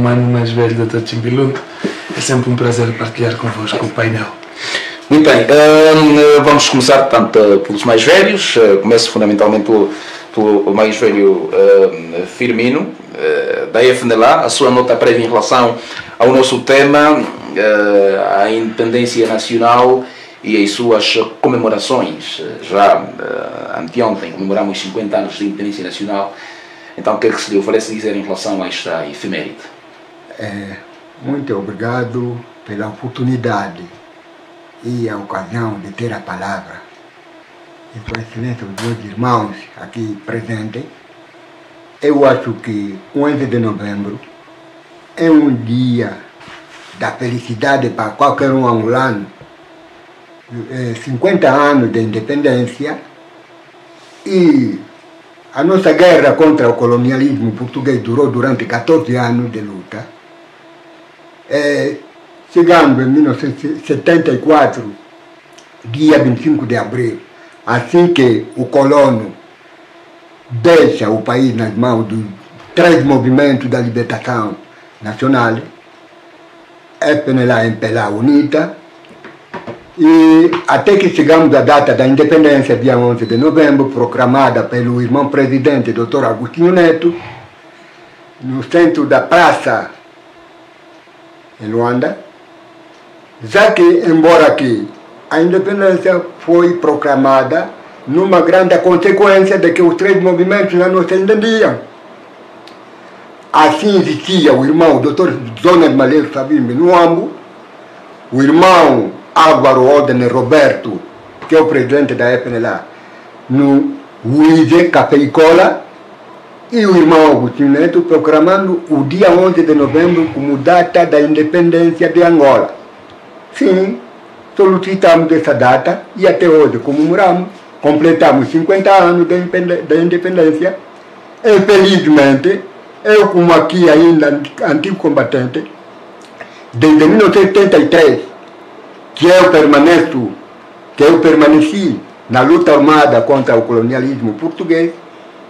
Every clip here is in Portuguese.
Um ano mais velho, Dr. Chimbilundo. É sempre um prazer partilhar convosco o painel. Muito bem, vamos começar, portanto, pelos mais velhos. Começo fundamentalmente pelo mais velho Firmino, da FNLA. A sua nota prévia em relação ao nosso tema, a independência nacional e as suas comemorações. Já anteontem comemoramos 50 anos de independência nacional. Então, o que é que se lhe oferece dizer em relação a esta efeméride? Muito obrigado pela oportunidade e a ocasião de ter a palavra. E com a excelência dos meus irmãos aqui presentes, eu acho que o 11 de novembro é um dia da felicidade para qualquer um angolano. 50 anos de independência e a nossa guerra contra o colonialismo português durou durante 14 anos de luta. Chegando em 1974, dia 25 de abril, assim que o colono deixa o país nas mãos dos 3 movimentos da libertação nacional, FNLA, MPLA, UNITA, e até que chegamos à data da independência, dia 11 de novembro, proclamada pelo irmão presidente, Dr. Agostinho Neto, no centro da praça em Luanda, já que, embora que a independência foi proclamada numa grande consequência de que os 3 movimentos já não se entendiam. Assim existia o irmão Dr. Jonas Malheiro Sabino Minuambo, o irmão Álvaro Ordem Roberto, que é o presidente da FNLA, no Uíge Café e Cola, e o irmão Agostinho Neto proclamando o dia 11 de novembro como data da independência de Angola. Sim, solicitamos essa data e até hoje comemoramos, completamos 50 anos da independência. E felizmente, eu como aqui ainda antigo combatente, desde 1973, que eu permaneci na luta armada contra o colonialismo português,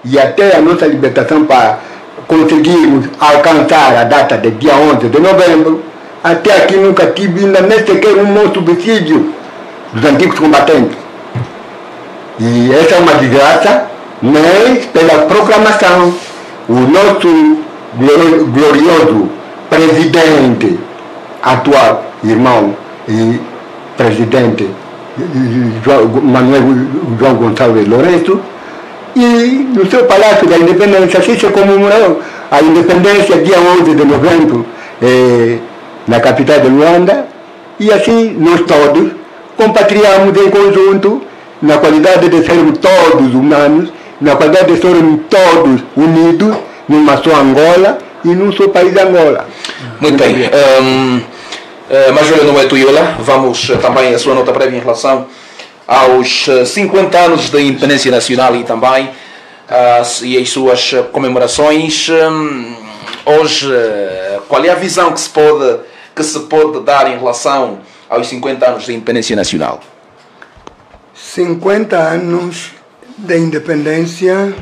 e até a nossa libertação para conseguirmos alcançar a data de dia 11 de novembro, até aqui nunca tive ainda nem sequer um subsídio dos antigos combatentes. E essa é uma desgraça, mas pela proclamação, o nosso glorioso presidente atual, irmão e presidente Manuel João Gonçalves Lourenço, e no seu Palácio da Independência, assim se comemorou a independência dia 11 de novembro na capital de Luanda, e assim nós todos compartilhamos em conjunto, na qualidade de sermos todos humanos, na qualidade de sermos todos unidos numa só Angola e num só país Angola. Muito bem. Major Noé Tuiola, vamos também a sua nota prévia em relação aos 50 anos da independência nacional e também e as suas comemorações. Hoje, qual é a visão que se pode dar em relação aos 50 anos da independência nacional? 50 anos da independência,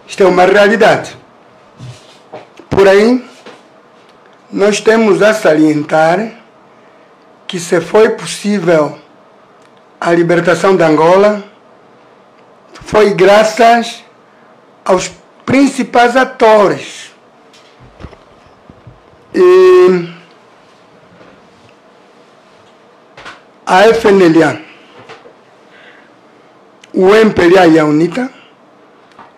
isto é uma realidade. Porém, nós temos a salientar que se foi possível a libertação de Angola, foi graças aos principais atores. E a FNLA, o MPLA e a UNITA,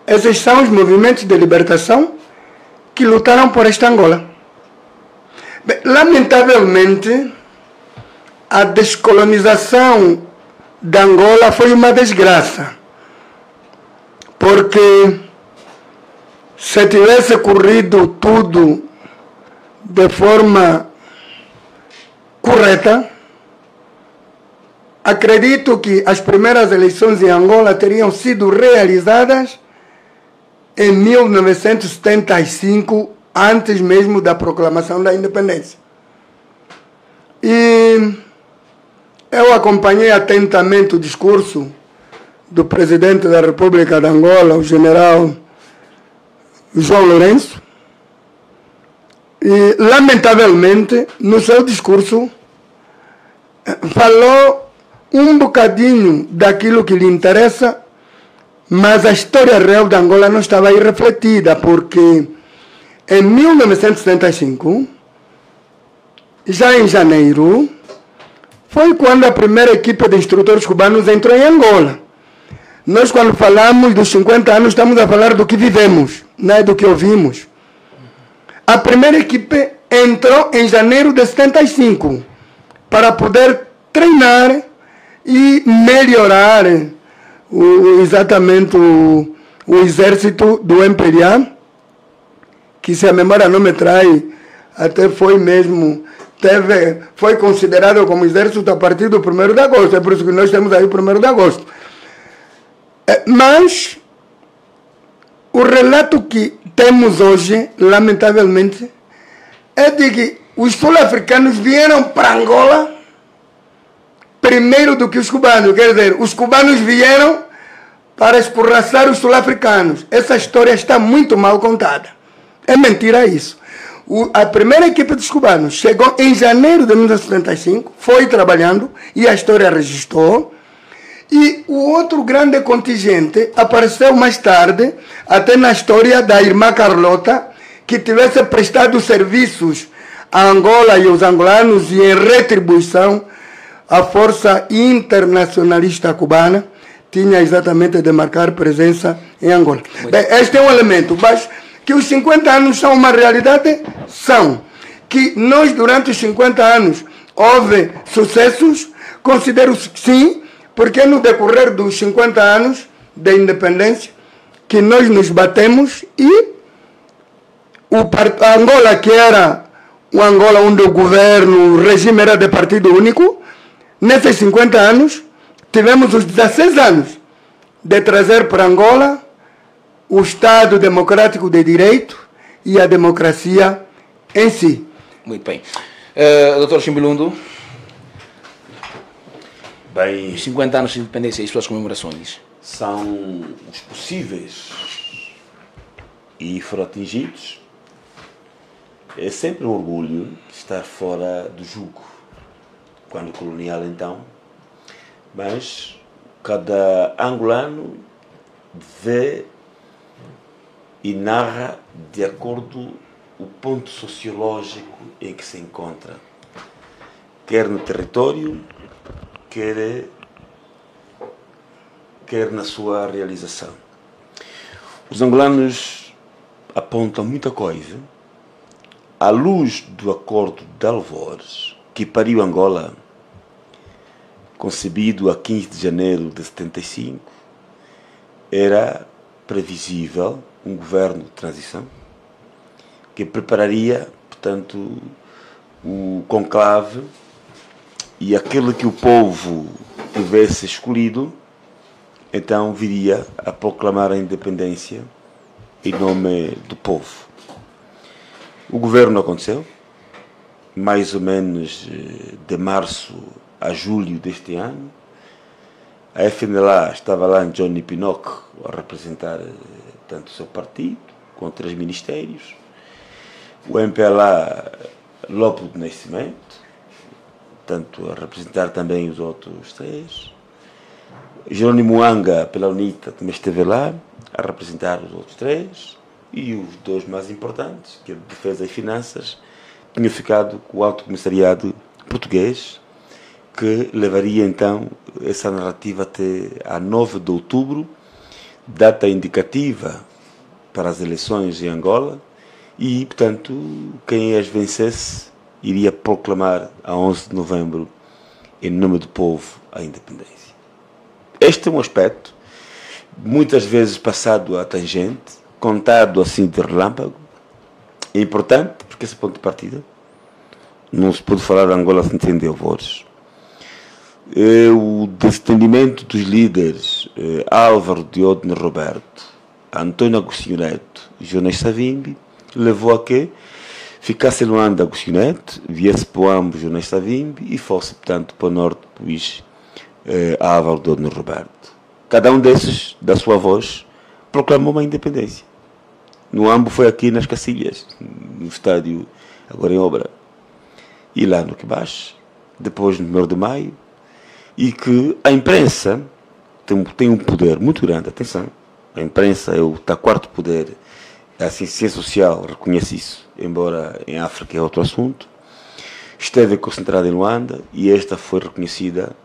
esses são os movimentos de libertação que lutaram por esta Angola. Bem, lamentavelmente, a descolonização da Angola foi uma desgraça, porque se tivesse corrido tudo de forma correta, acredito que as primeiras eleições em Angola teriam sido realizadas em 1975, antes mesmo da proclamação da independência. E eu acompanhei atentamente o discurso do presidente da República de Angola, o general João Lourenço, E, lamentavelmente, no seu discurso, falou um bocadinho daquilo que lhe interessa, mas a história real de Angola não estava aí refletida, porque em 1975, já em janeiro, foi quando a primeira equipe de instrutores cubanos entrou em Angola. Nós, quando falamos dos 50 anos, estamos a falar do que vivemos, não é do que ouvimos. A primeira equipe entrou em janeiro de 75 para poder treinar e melhorar exatamente o exército do MPLA, que, se a memória não me trai, até foi mesmo, foi considerado como exército a partir do 1º de agosto. É por isso que nós temos aí o 1º de agosto. Mas o relato que temos hoje, lamentavelmente, é de que os sul-africanos vieram para Angola primeiro do que os cubanos. Quer dizer, os cubanos vieram para escorraçar os sul-africanos. Essa história está muito mal contada. É mentira isso. A primeira equipe dos cubanos chegou em janeiro de 1975, foi trabalhando, e a história registrou. E o outro grande contingente apareceu mais tarde, até na história da irmã Carlota, que tivesse prestado serviços a Angola e aos angolanos, e em retribuição, a Força Internacionalista Cubana tinha exatamente de marcar presença em Angola. Bem, este é um elemento, mas que os 50 anos são uma realidade, são. Que nós, durante os 50 anos, houve sucessos, considero sim, porque no decorrer dos 50 anos da independência, que nós nos batemos, e a Angola, que era uma Angola onde o governo, o regime era de partido único, nesses 50 anos, tivemos os 16 anos de trazer para Angola o Estado Democrático de Direito e a democracia em si. Muito bem. Dr. Chimbilundo, bem, os 50 anos de independência e suas comemorações. são os possíveis e foram atingidos. É sempre um orgulho estar fora do jugo, quando colonial então, mas cada angolano vê e narra de acordo o ponto sociológico em que se encontra, quer no território, quer na sua realização. Os angolanos apontam muita coisa à luz do Acordo de Alvores, que pariu Angola, concebido a 15 de janeiro de 75, era previsível um governo de transição que prepararia, portanto, o conclave, e aquele que o povo tivesse escolhido, então viria a proclamar a independência em nome do povo. O governo aconteceu, mais ou menos de março a julho deste ano. A FNLA estava lá em Johnny Pinocchio a representar tanto o seu partido, com 3 ministérios. O MPLA, Lopo do Nascimento, tanto a representar também os outros 3. Jerônimo Anga, pela UNITA, também esteve lá a representar os outros 3. E os 2 mais importantes, que é a Defesa e Finanças, tinham ficado com o Alto Comissariado Português, que levaria então essa narrativa até a 9 de outubro, data indicativa para as eleições em Angola, e, portanto, quem as vencesse iria proclamar a 11 de novembro, em nome do povo, a independência. Este é um aspecto, muitas vezes passado à tangente, contado assim de relâmpago. É importante, porque esse ponto de partida não se pode falar de Angola sem entender Alvores. O desentendimento dos líderes Álvaro Diógenes Roberto, António Agostinho Neto e Jonas Savimbi levou a que ficasse em Luanda Agostinho Neto, viesse para o ambos Jonas Savimbi e fosse, portanto, para o norte, depois Álvaro Diógenes Roberto. Cada um desses, da sua voz, proclamou uma independência. No Ambo foi aqui nas Cacilhas, no estádio agora em obra. E lá no Quebache, depois no 1º de maio, e que a imprensa tem um poder muito grande, atenção, a imprensa é o quarto poder, a ciência social reconhece isso, embora em África é outro assunto, esteve concentrada em Luanda e esta foi reconhecida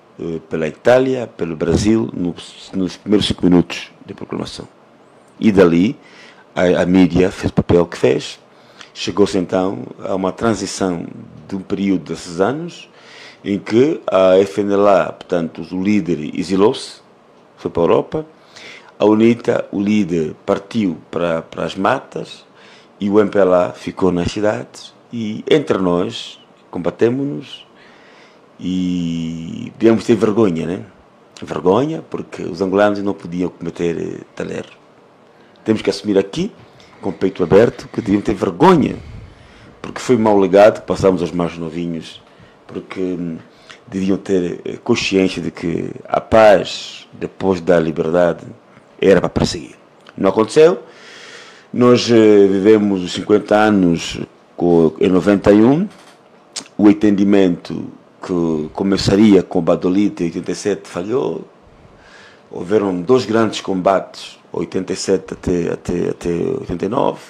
pela Itália, pelo Brasil, nos primeiros 5 minutos de proclamação. E dali, a mídia fez o papel que fez. Chegou-se então a uma transição de um período desses anos, em que a FNLA, portanto, o líder exilou-se, foi para a Europa, a UNITA, o líder, partiu para as matas, e o MPLA ficou nas cidades, e entre nós, combatemos-nos, e devemos ter vergonha, né? Vergonha, porque os angolanos não podiam cometer tal erro. Temos que assumir aqui, com o peito aberto, que devíamos ter vergonha, porque foi mau legado que passámos aos mais novinhos, porque deviam ter consciência de que a paz, depois da liberdade, era para perseguir. Não aconteceu. Nós vivemos os 50 anos em 91, o entendimento que começaria com Badolite em 87 falhou. Houveram 2 grandes combates, 87 até 89.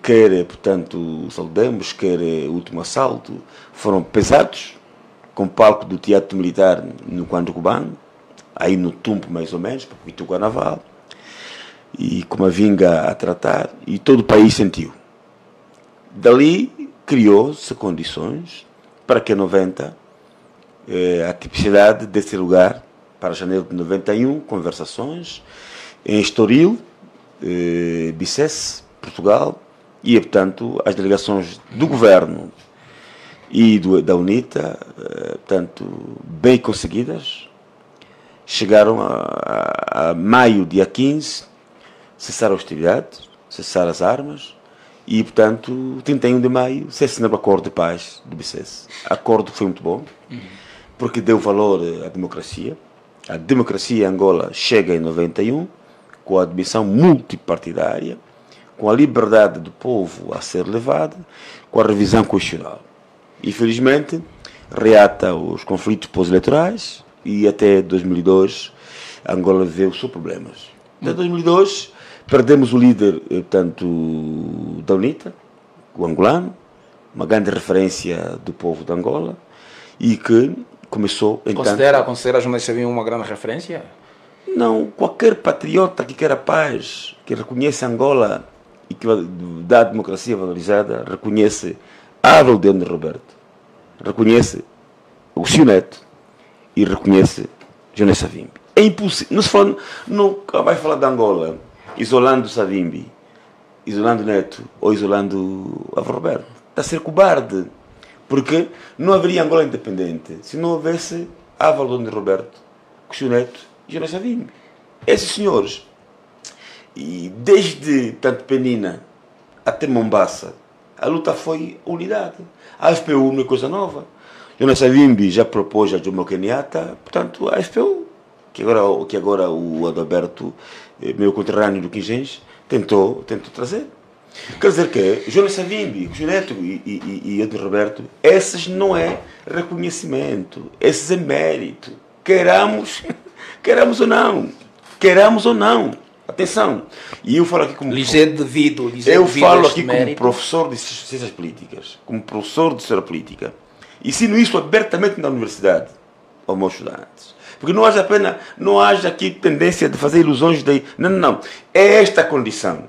Quer, portanto, o Soldemos, quer o último assalto, foram pesados, com palco do Teatro Militar no Quando Cubano, aí no Tumpo mais ou menos, para o Ituca Naval, e com uma vinga a tratar, e todo o país sentiu. Dali criou-se condições para que em 90 a tipicidade desse lugar, para janeiro de 91, conversações em Estoril, Bicesse, Portugal, e portanto as delegações do governo e da UNITA, portanto, bem conseguidas, chegaram a maio, dia 15, cessar a hostilidade, cessar as armas, e, portanto, 31 de maio, se assinou o acordo de paz do Bicesse. Acordo que foi muito bom, porque deu valor à democracia. A democracia em Angola chega em 91, com a admissão multipartidária, com a liberdade do povo a ser levada, com a revisão constitucional. Infelizmente, reata os conflitos pós-eleitorais e até 2002 Angola viveu seus problemas. Até 2002 perdemos o líder, portanto, da UNITA, o angolano, uma grande referência do povo de Angola, e que começou... Considera a Jonas Savimbi uma grande referência? Não, qualquer patriota que queira paz, que reconhece Angola e que dá a democracia valorizada, reconhece Álvaro de Roberto, reconhece o Seu Neto e reconhece Jonas Savimbi. É impossível, não vai falar de Angola isolando Savimbi, isolando Neto ou isolando Álvaro Roberto. Está a ser cobarde, porque não haveria Angola independente se não houvesse Álvaro de Roberto, Seu Neto e Jonas Savimbi. Esses senhores, e desde tanto Penina até Mombasa, a luta foi unidade. A FPU não é coisa nova. Jonas Savimbi já propôs a Jomo Kenyatta, portanto, a FPU, que agora o Adalberto, meu conterrâneo do Quingens, tentou trazer. Quer dizer que Jonas Savimbi, Seu Neto e Adalberto Roberto, esses não é reconhecimento, esses é mérito. Queramos ou não. Atenção. E eu falo aqui como como professor de ciências políticas, como professor de história política. Ensino isso abertamente na universidade aos meus estudantes. Porque não haja aqui tendência de fazer ilusões de... Não. É esta condição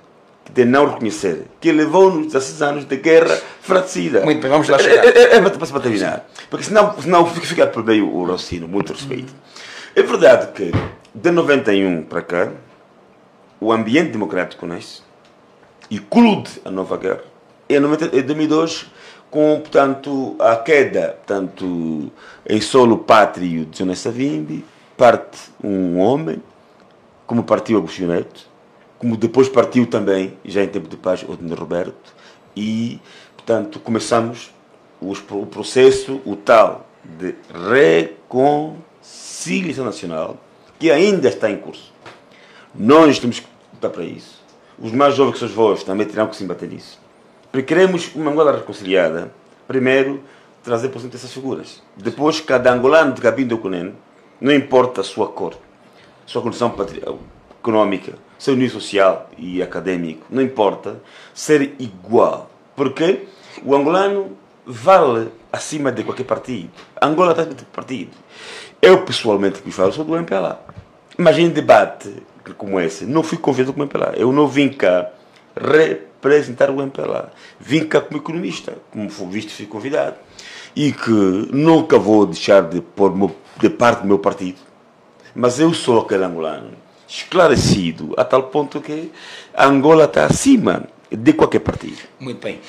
de não reconhecer que levou-nos a 6 anos de guerra fratricida. Muito bem, vamos lá chegar. Para terminar. Porque senão fica por meio o raciocínio, muito respeito. É verdade que de 91 para cá, o ambiente democrático nasce e colude a nova guerra. Em 2002, com, portanto, a queda, portanto, em solo pátrio de Jonas Savimbi, parte um homem, como partiu Agostinho Neto, como depois partiu também, já em tempo de paz, Odin Roberto, e, portanto, começamos o processo, o tal de reconciliação nacional, que ainda está em curso. Nós temos que lutar para isso. Os mais jovens que são os vós também terão que se bater nisso. Porque queremos uma Angola reconciliada. Primeiro, trazer por cento essas figuras. Depois, cada angolano de Cabinda ou Cunene, não importa a sua cor, sua condição econômica, seu nível social e acadêmico, não importa, ser igual. Porque o angolano vale acima de qualquer partido. A Angola está acima de partido. Eu, pessoalmente, que falo, sou do MPLA. Imagine debate como esse. Não fui convidado como MPLA. Eu não vim cá representar o MPLA. Vim cá como economista, como for visto, fui convidado. E que nunca vou deixar de pôr de parte do meu partido. Mas eu sou aquele angolano esclarecido a tal ponto que a Angola está acima de qualquer partido. Muito bem.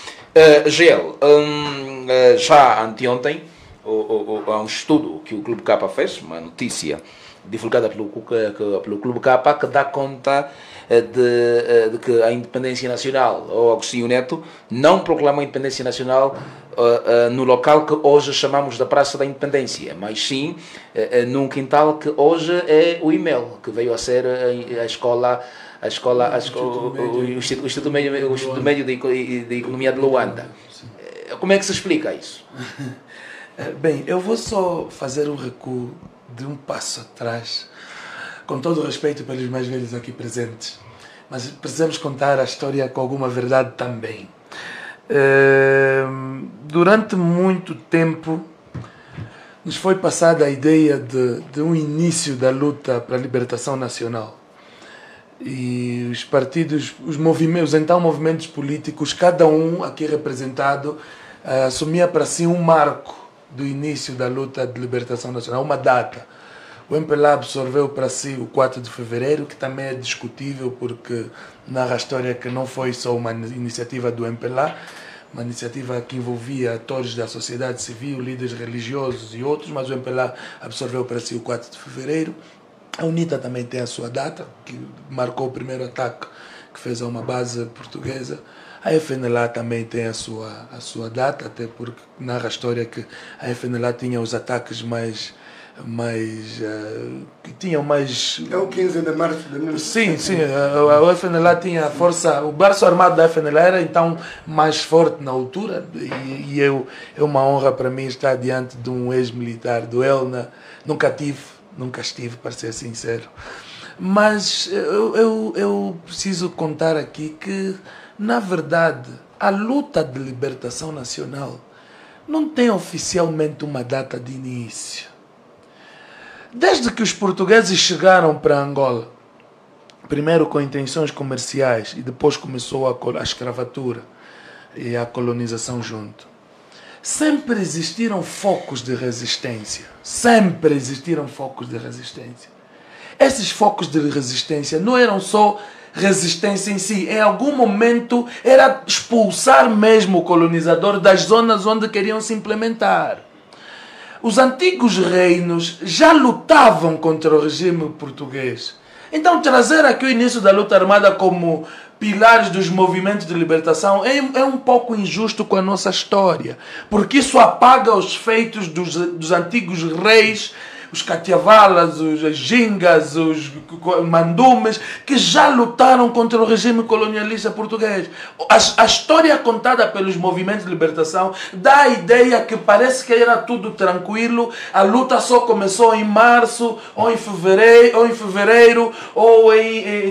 Gel, já anteontem há um estudo que o Clube K fez, uma notícia divulgada pelo Clube K, que dá conta de que a independência nacional, ou Agostinho Neto, não proclamou a independência nacional no local que hoje chamamos da Praça da Independência, mas sim num quintal que hoje é o IMEL, que veio a ser a escola, o Instituto Médio de Economia de Luanda. Como é que se explica isso? Bem, eu vou só fazer um recuo de um passo atrás, com todo o respeito pelos mais velhos aqui presentes, mas precisamos contar a história com alguma verdade também. Durante muito tempo nos foi passada a ideia de um início da luta para a libertação nacional. E os partidos, os movimentos políticos, cada um aqui representado, assumia para si um marco do início da luta de libertação nacional, uma data. O MPLA absorveu para si o 4 de fevereiro, que também é discutível porque narra a história que não foi só uma iniciativa do MPLA, uma iniciativa que envolvia atores da sociedade civil, líderes religiosos e outros, mas o MPLA absorveu para si o 4 de fevereiro. A UNITA também tem a sua data, que marcou o primeiro ataque que fez a uma base portuguesa. A FNLA também tem a sua data, até porque narra a história que a FNLA tinha os ataques que tinham mais... É o 15 de março de 1970. Sim, a FNLA tinha a força, o braço armado da FNLA era então mais forte na altura, e é uma honra para mim estar diante de um ex-militar do ELNA. Nunca estive, para ser sincero. Mas eu preciso contar aqui que, na verdade, a luta de libertação nacional não tem oficialmente uma data de início. Desde que os portugueses chegaram para Angola, primeiro com intenções comerciais e depois começou a escravatura e a colonização junto, sempre existiram focos de resistência. Sempre existiram focos de resistência. Esses focos de resistência não eram só resistência em si. Em algum momento era expulsar mesmo o colonizador das zonas onde queriam se implementar. Os antigos reinos já lutavam contra o regime português. Então trazer aqui o início da luta armada como pilares dos movimentos de libertação é um pouco injusto com a nossa história, porque isso apaga os feitos dos antigos reis, os Catiavalas, os Gingas, os Mandumes, que já lutaram contra o regime colonialista português. A história contada pelos movimentos de libertação dá a ideia que parece que era tudo tranquilo, a luta só começou em março, ou em fevereiro, ou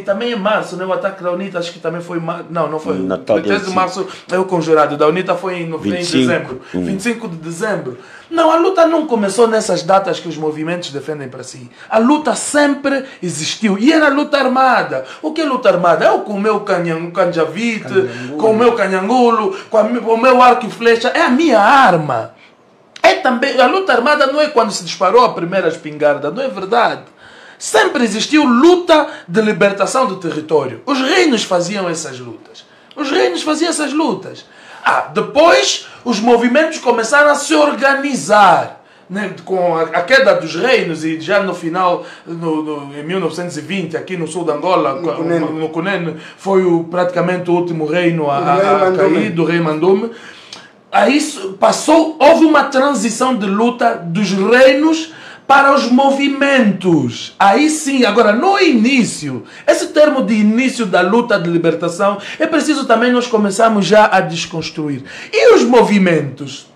também em março, né? O ataque da UNITA, acho que também foi... Não foi. Natal, 3 de março é o conjurado, da UNITA foi em dezembro. 25 de dezembro. Não, a luta não começou nessas datas que os movimentos defendem para si. A luta sempre existiu. E era luta armada. O que é luta armada? Eu com o meu canjavite, com o meu canhangulo, com o meu arco e flecha. É a minha arma. É também, a luta armada não é quando se disparou a primeira espingarda. Não é verdade. Sempre existiu luta de libertação do território. Os reinos faziam essas lutas. Depois os movimentos começaram a se organizar, né? Com a queda dos reinos e já no final, em 1920, aqui no sul de Angola, no Cunene, foi praticamente o último reino a cair, do rei Mandume. Aí houve uma transição de luta dos reinos para os movimentos. Aí sim, agora no início, esse termo de início da luta de libertação, é preciso também nós começarmos já a desconstruir. E os movimentos?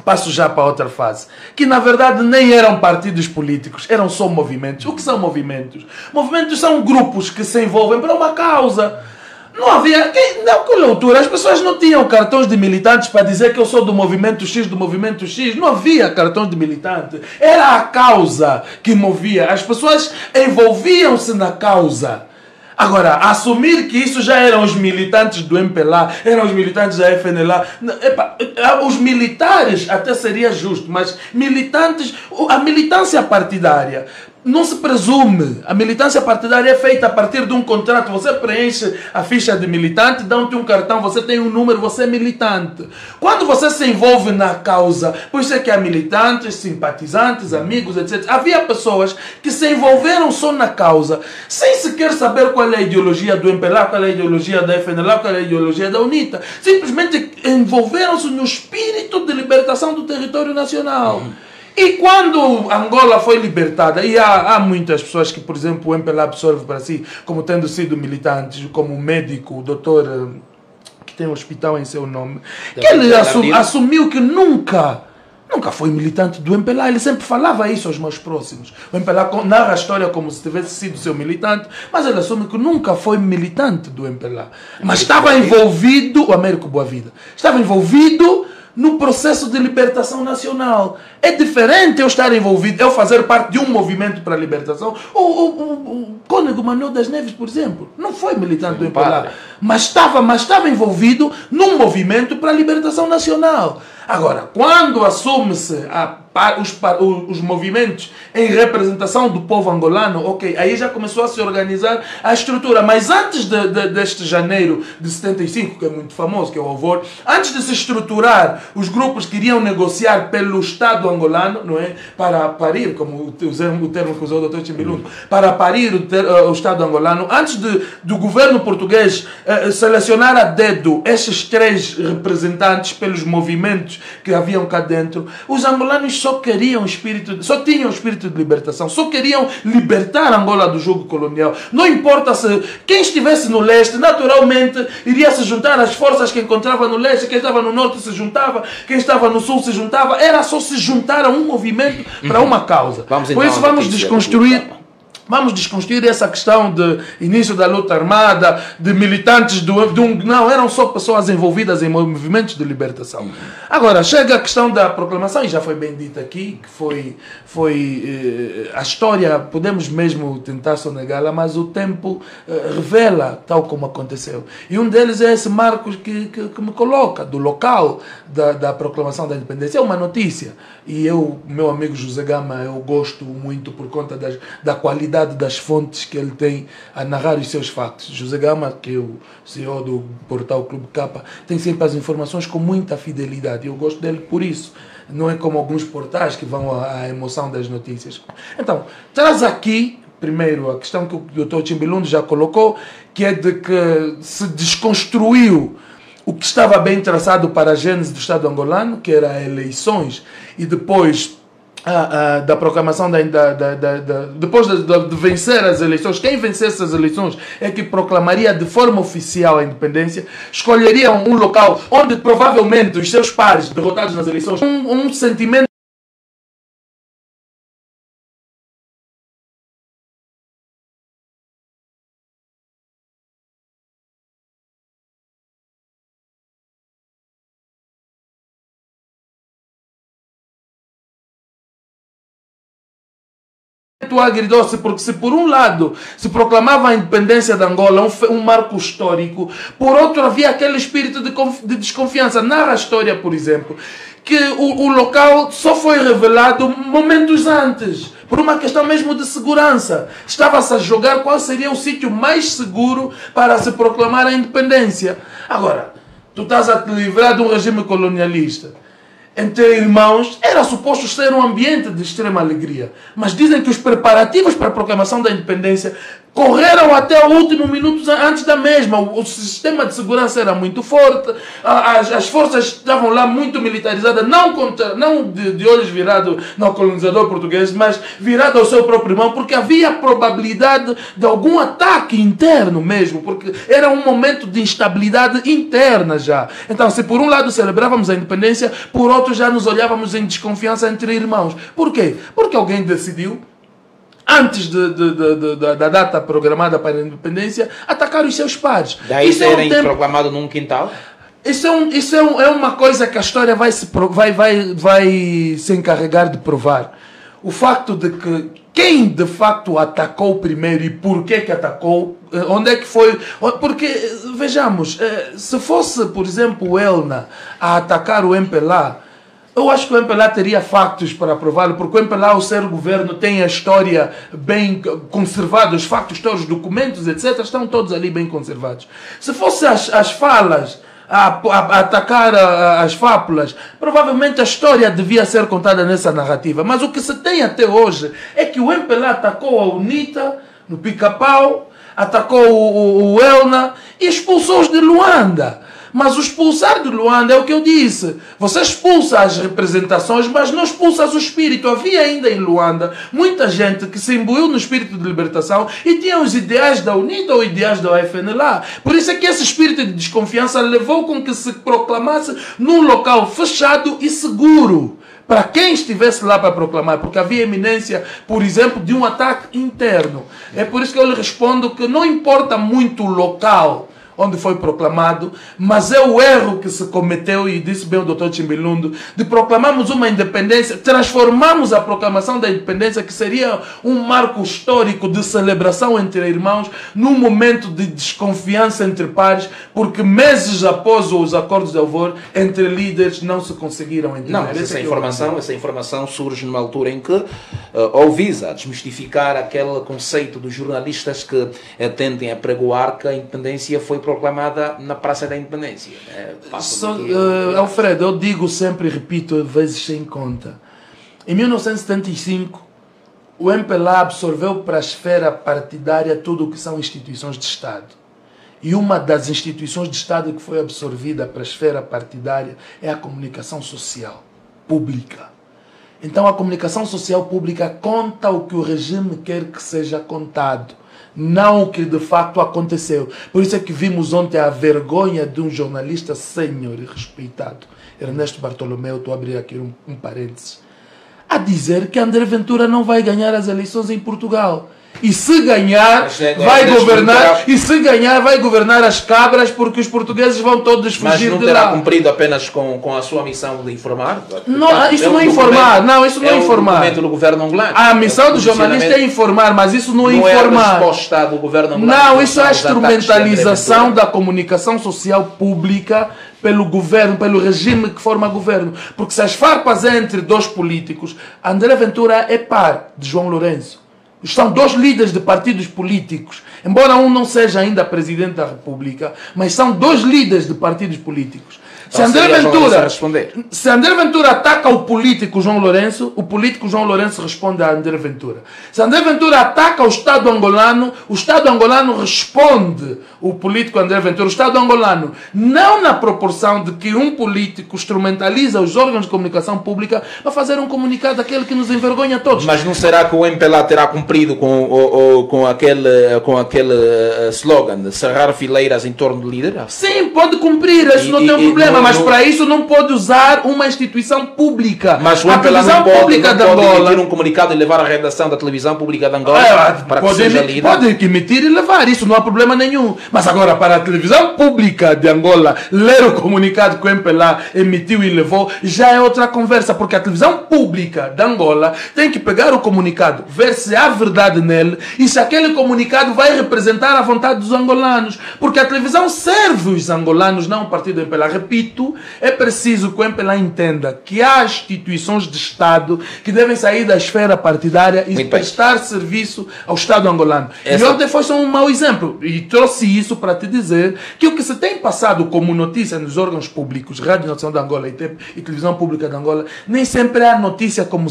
Passo já para outra fase, que na verdade nem eram partidos políticos, eram só movimentos. O que são movimentos? Movimentos são grupos que se envolvem para uma causa. Não havia, naquela altura as pessoas não tinham cartões de militantes para dizer que eu sou do movimento X, do movimento X. Não havia cartões de militante. Era a causa que movia. As pessoas envolviam-se na causa. Agora, assumir que isso já eram os militantes do MPLA, eram os militantes da FNLA, os militares até seria justo, mas militantes, a militância partidária não se presume. A militância partidária é feita a partir de um contrato. Você preenche a ficha de militante, dão-te um cartão, você tem um número, você é militante. Quando você se envolve na causa, por isso é que há militantes, simpatizantes, amigos, etc. Havia pessoas que se envolveram só na causa, sem sequer saber qual é a ideologia do MPLA, qual é a ideologia da FNLA, qual é a ideologia da UNITA. Simplesmente envolveram-se no espírito de libertação do território nacional. E quando Angola foi libertada, e há muitas pessoas que, por exemplo, o MPLA absorve para si, como tendo sido militantes, como o médico, o doutor, que tem um hospital em seu nome, que ele assumiu que nunca foi militante do MPLA, ele sempre falava isso aos meus próximos. O MPLA narra a história como se tivesse sido seu militante, mas ele assume que nunca foi militante do MPLA. Mas estava envolvido, o Américo Boa Vida, estava envolvido no processo de libertação nacional. É diferente eu estar envolvido, eu fazer parte de um movimento para a libertação. O Cônego Manuel das Neves, por exemplo, não foi militante do MPLA, mas estava envolvido num movimento para a libertação nacional. Agora, quando assume-se os movimentos em representação do povo angolano, ok, aí já começou a se organizar a estrutura. Mas antes deste janeiro de 75, que é muito famoso, que é o Alvor, antes de se estruturar, os grupos queriam negociar pelo Estado angolano, não é? Para parir, como o termo que usou o Dr. Chimbilundo, para parir o Estado angolano, antes do governo português selecionar a dedo estes 3 representantes pelos movimentos que haviam cá dentro, os angolanos só tinham espírito de libertação, só queriam libertar Angola do jugo colonial. Não importa se quem estivesse no leste, naturalmente iria se juntar às forças que encontrava no leste, quem estava no norte se juntava, quem estava no sul se juntava, era só se juntar a um movimento para uma causa. Por isso vamos desconstruir. Vamos desconstruir essa questão de início da luta armada, de militantes não, eram só pessoas envolvidas em movimentos de libertação. Agora, chega a questão da proclamação, e já foi bem dito aqui, que foi a história, podemos mesmo tentar sonegá-la, mas o tempo revela tal como aconteceu. E um deles é esse marco que me coloca, do local da proclamação da independência. É uma notícia. E meu amigo José Gama, eu gosto muito por conta da qualidade das fontes que ele tem a narrar os seus fatos. José Gama, que é o CEO do portal Clube Capa, tem sempre as informações com muita fidelidade. Eu gosto dele por isso. Não é como alguns portais que vão à emoção das notícias. Então, traz aqui, primeiro, a questão que o Dr. Chimbilundo já colocou, que é de que se desconstruiu o que estava bem traçado para a gênese do Estado angolano, que era eleições, e depois da proclamação depois de vencer as eleições, quem vencesse as eleições é que proclamaria de forma oficial a independência, escolheria um local onde provavelmente os seus pares derrotados nas eleições um sentimento agridou-se, porque se por um lado se proclamava a independência de Angola, um marco histórico, por outro havia aquele espírito de desconfiança. Narra a história, por exemplo, que o local só foi revelado momentos antes, por uma questão mesmo de segurança. Estava-se a jogar qual seria o sítio mais seguro para se proclamar a independência. Agora, tu estás a te livrar de um regime colonialista. entre irmãos era suposto ser um ambiente de extrema alegria. Mas dizem que os preparativos para a proclamação da independência correram até o último minuto antes da mesma. O sistema de segurança era muito forte, as forças estavam lá muito militarizadas, não de olhos virados no colonizador português, mas virado ao seu próprio irmão, porque havia probabilidade de algum ataque interno mesmo, porque era um momento de instabilidade interna já. Então, se por um lado celebrávamos a independência, por outro já nos olhávamos em desconfiança entre irmãos. Por quê? Porque alguém decidiu, antes da data programada para a independência, atacar os seus pares. Daí serem proclamados num quintal? Isso é uma coisa que a história vai se encarregar de provar. O facto de que quem de facto atacou primeiro e por que atacou, onde é que foi... Porque, vejamos, se fosse, por exemplo, o Elna a atacar o MPLA, eu acho que o MPLA teria factos para prová-lo, porque o MPLA, ao ser governo, tem a história bem conservada, os factos, todos os documentos, etc., estão todos ali bem conservados. Se fosse as falas a atacar as fábulas, provavelmente a história devia ser contada nessa narrativa. Mas o que se tem até hoje é que o MPLA atacou a UNITA no Pica-Pau, atacou o Elna e expulsou-os de Luanda. Mas o expulsar de Luanda é o que eu disse. Você expulsa as representações, mas não expulsa o espírito. Havia ainda em Luanda muita gente que se imbuiu no espírito de libertação e tinha os ideais da UNITA ou ideais da FNLA. Por isso é que esse espírito de desconfiança levou com que se proclamasse num local fechado e seguro para quem estivesse lá para proclamar, porque havia iminência, por exemplo, de um ataque interno. É por isso que eu lhe respondo que não importa muito o local onde foi proclamado, mas é o erro que se cometeu, e disse bem o Dr. Chimbilundo, de proclamarmos uma independência, transformamos a proclamação da independência, que seria um marco histórico de celebração entre irmãos, num momento de desconfiança entre pares, porque meses após os acordos de Alvor, entre líderes não se conseguiram entender. Não, essa informação surge numa altura em que ou visa desmistificar aquele conceito dos jornalistas que tendem a pregoar que a independência foi proclamada na Praça da Independência. Alfredo, eu digo sempre e repito, vezes sem conta. Em 1975, o MPLA absorveu para a esfera partidária tudo o que são instituições de Estado. E uma das instituições de Estado que foi absorvida para a esfera partidária é a comunicação social pública. Então a comunicação social pública conta o que o regime quer que seja contado, não o que de facto aconteceu. Por isso é que vimos ontem a vergonha de um jornalista senhor e respeitado, Ernesto Bartolomeu, estou a abrir aqui um parênteses, a dizer que André Ventura não vai ganhar as eleições em Portugal. E se ganhar, vai governar, e se ganhar, vai governar as cabras, porque os portugueses vão todos fugir de lá. Mas não terá cumprido apenas com a sua missão de informar? Não, isso não é informar. Não, isso não é informar. É um documento do governo angolano. A missão do jornalista é informar, mas isso não é informar. Não é a resposta do governo angolano. Não, isso é a instrumentalização da comunicação social pública pelo governo, pelo regime que forma governo. Porque se as farpas é entre dois políticos, André Ventura é par de João Lourenço. São dois líderes de partidos políticos. Embora um não seja ainda presidente da República, mas são dois líderes de partidos políticos. Se André Ventura ataca o político João Lourenço, o político João Lourenço responde a André Ventura. Se André Ventura ataca o Estado angolano responde o político André Ventura. O Estado angolano, não na proporção de que um político instrumentaliza os órgãos de comunicação pública para fazer um comunicado daquele que nos envergonha a todos. Mas não será que o MPLA terá cumprido com aquele slogan de cerrar fileiras em torno do líder? Sim, pode cumprir, isso não tem um problema. Mas para isso não pode usar uma instituição pública. Mas o MPLA não pode emitir um comunicado e levar a redação da televisão pública de Angola para que seja lida? Pode emitir e levar, isso não há problema nenhum. Mas agora, para a televisão pública de Angola ler o comunicado que o MPLA emitiu e levou, já é outra conversa, porque a televisão pública de Angola tem que pegar o comunicado, ver se há verdade nele e se aquele comunicado vai representar a vontade dos angolanos. Porque a televisão serve os angolanos, não o partido do MPLA. Repito, é preciso que o MPLA entenda que há instituições de Estado que devem sair da esfera partidária e prestar serviço ao Estado angolano. E ontem foi só um mau exemplo. E trouxe isso para te dizer que o que se tem passado como notícia nos órgãos públicos, Rádio Nacional de Angola e Televisão Pública de Angola, nem sempre é a notícia como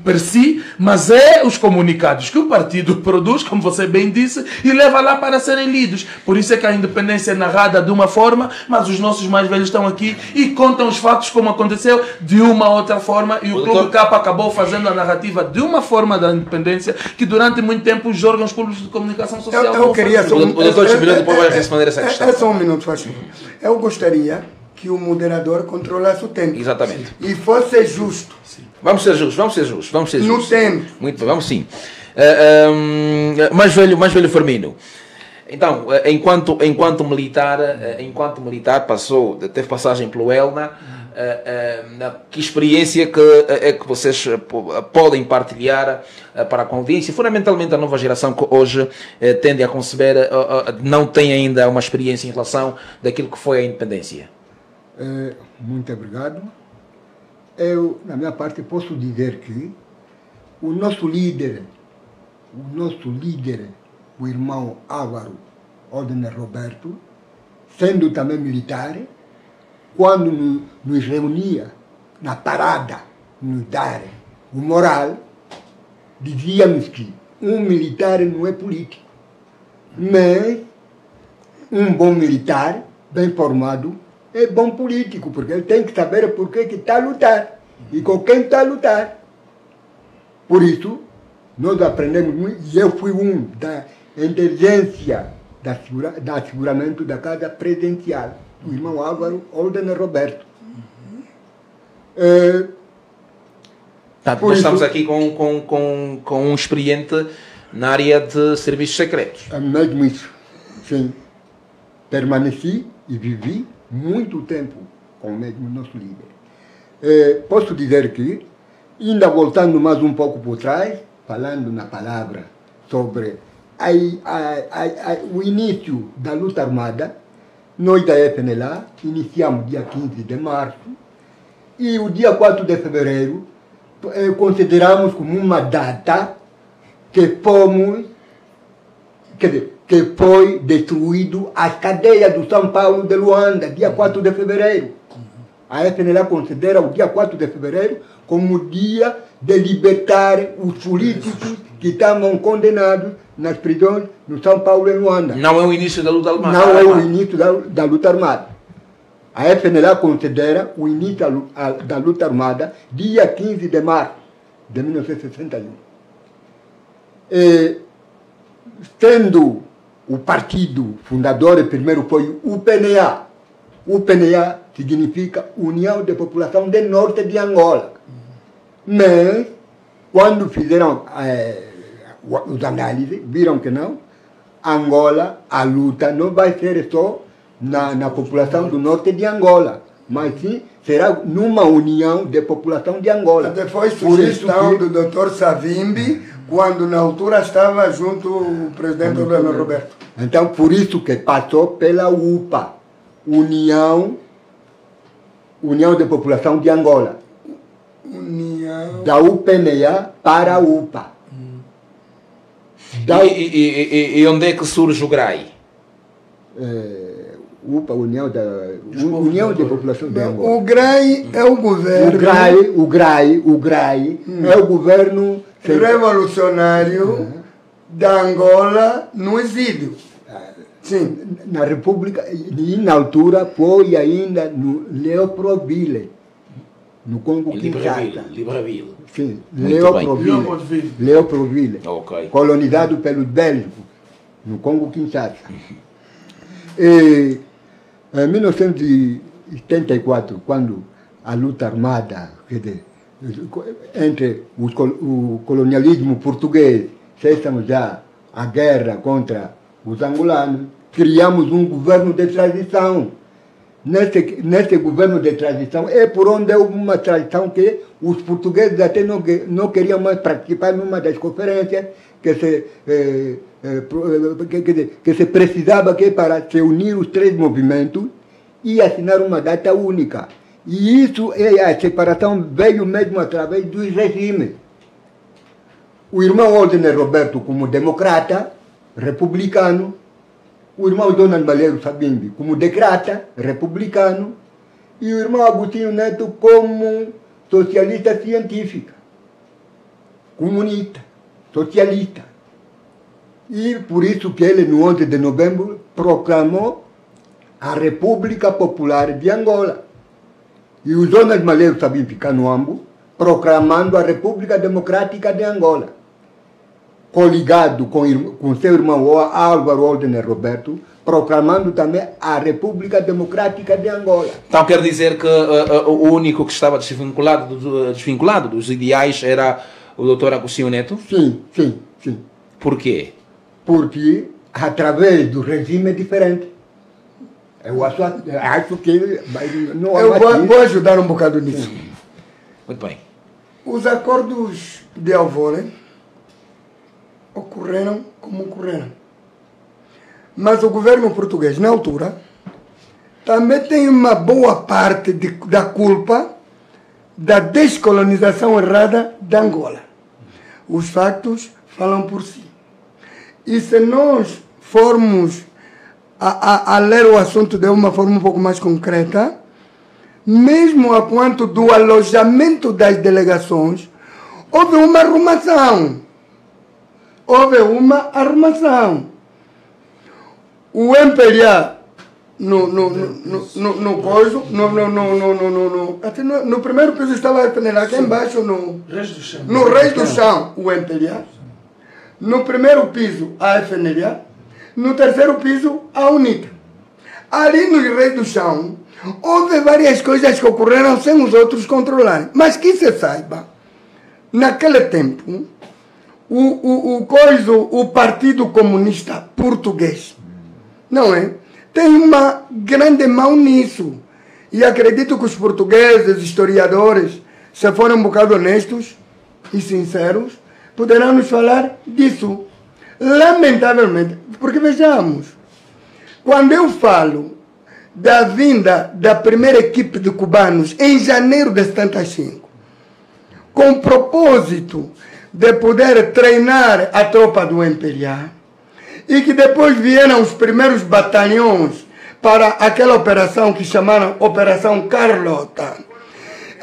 per si, mas é os comunicados que o partido produz, como você bem disse, e leva lá para serem lidos. Por isso é que a independência é narrada de uma forma, mas os nossos mais velhos estão aqui e contam os fatos como aconteceu de uma outra forma, e o Clube K acabou fazendo a narrativa de uma forma da independência que durante muito tempo os órgãos públicos de comunicação social eu queria O doutor Chibilhão depois vai responder essa questão. É só um minuto, faz favor. Eu gostaria que o moderador controlasse o tempo. Exatamente. E fosse justo. Vamos ser justos. No tempo. Muito bem, vamos sim. Mais velho Firmino. Então, enquanto militar teve passagem pelo ELNA, que experiência que vocês podem partilhar para com a audiência, fundamentalmente a nova geração que hoje tende a conceber, não tem ainda uma experiência em relação daquilo que foi a independência? Muito obrigado. Eu, na minha parte, posso dizer que o nosso líder, o irmão Álvaro Ódener Roberto, sendo também militar, quando nos reunia na parada, nos dar o moral, dizíamos que um militar não é político, mas um bom militar, bem formado, é bom político, porque ele tem que saber por que está a lutar e com quem está a lutar. Por isso, nós aprendemos muito, e eu fui um da inteligência da asseguramento da casa presidencial, o irmão Álvaro Ódener Roberto. Nós estamos aqui com um experiente na área de serviços secretos. É mesmo isso, sim. Permaneci e vivi muito tempo com o mesmo nosso líder. Posso dizer que, ainda voltando mais um pouco por trás, falando na palavra sobre o início da luta armada, nós da FNLA iniciamos dia 15 de março e o dia 4 de fevereiro consideramos como uma data que foi destruído as cadeias do São Paulo de Luanda, dia 4 de fevereiro. A FNLA considera o dia 4 de fevereiro como o dia de libertar os políticos que estavam condenados nas prisões no São Paulo e Luanda. Não é o início da luta armada. Não é o início da luta armada. A FNLA considera o início da luta armada dia 15 de março de 1961. Sendo o partido fundador, primeiro foi o PNA. O PNA significa União de População do Norte de Angola. Mas, quando fizeram os análises, viram que não, Angola, a luta não vai ser só na população do norte de Angola, mas sim será numa união de população de Angola. Depois sugestão do Dr. Savimbi, quando na altura estava junto o presidente Ódener Roberto. Então, por isso que passou pela UPA, União de População de Angola. Da UPNA para a UPA. E onde é que surge o GRAI? UPA, União de População de Angola. O GRAI é o governo... O GRAI é o governo... revolucionário da Angola no exílio. Sim. Na República, e na altura foi ainda no Leopoldville, no Congo-Kinshasa. Libreville. Sim, Leopoldville. Leopoldville. Okay. Colonizado pelos belgas, no Congo-Kinshasa. Em 1974, quando a luta armada, quer dizer, entre o colonialismo português, cessamos já a guerra contra os angolanos, criamos um governo de transição. Nesse governo de transição é por onde houve uma transição que os portugueses até não queriam mais participar numa das conferências que se precisava que para se unir os três movimentos e assinar uma data única. E isso, a separação veio mesmo através dos regimes. O irmão Ódener Roberto, como democrata, republicano, o irmão Donald Malheiro Savimbi como democrata, republicano, e o irmão Agostinho Neto como socialista científico, comunista, socialista. E por isso que ele, no 11 de novembro, proclamou a República Popular de Angola. E o Donald Malheiro Savimbi fica no Ambo, proclamando a República Democrática de Angola, coligado com seu irmão Álvaro Oldener Roberto, proclamando também a República Democrática de Angola. Então quer dizer que o único que estava desvinculado dos ideais era o Dr. Agostinho Neto? Sim, sim, sim. Por quê? Porque, através do regime diferente, eu acho que não Eu vou ajudar um bocado nisso. Muito bem. Os acordos de Alvore ocorreram como ocorreram. Mas o governo português, na altura, também tem uma boa parte da culpa da descolonização errada da Angola. Os factos falam por si. E se nós formos a ler o assunto de uma forma um pouco mais concreta, mesmo a quanto do alojamento das delegações, houve uma arrumação. Houve uma arrumação. O MPLA no primeiro piso estava a FNLA, aqui embaixo no Reis do Chão, o MPLA. No primeiro piso, a FNLA. No terceiro piso, a UNITA. Ali no Reis do Chão, houve várias coisas que ocorreram sem os outros controlarem. Mas que se saiba, naquele tempo, o Partido Comunista Português, não é? Tem uma grande mão nisso. E acredito que os portugueses, historiadores, se forem um bocado honestos e sinceros, poderão nos falar disso. Lamentavelmente, porque vejamos, quando eu falo da vinda da primeira equipe de cubanos em janeiro de 75, com o propósito de poder treinar a tropa do MPLA, e que depois vieram os primeiros batalhões para aquela operação que chamaram Operação Carlota,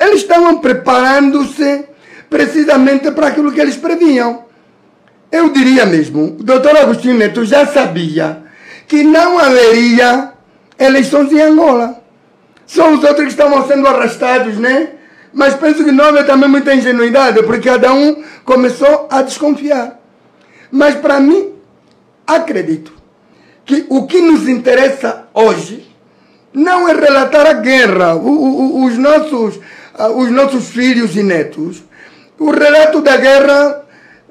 eles estavam preparando-se precisamente para aquilo que eles previam. Eu diria mesmo, o Dr. Agostinho Neto já sabia que não haveria eleições em Angola. São os outros que estavam sendo arrastados, né? Mas penso que não havia também muita ingenuidade, porque cada um começou a desconfiar. Mas para mim, acredito que o que nos interessa hoje não é relatar a guerra. Os nossos filhos e netos, o relato da guerra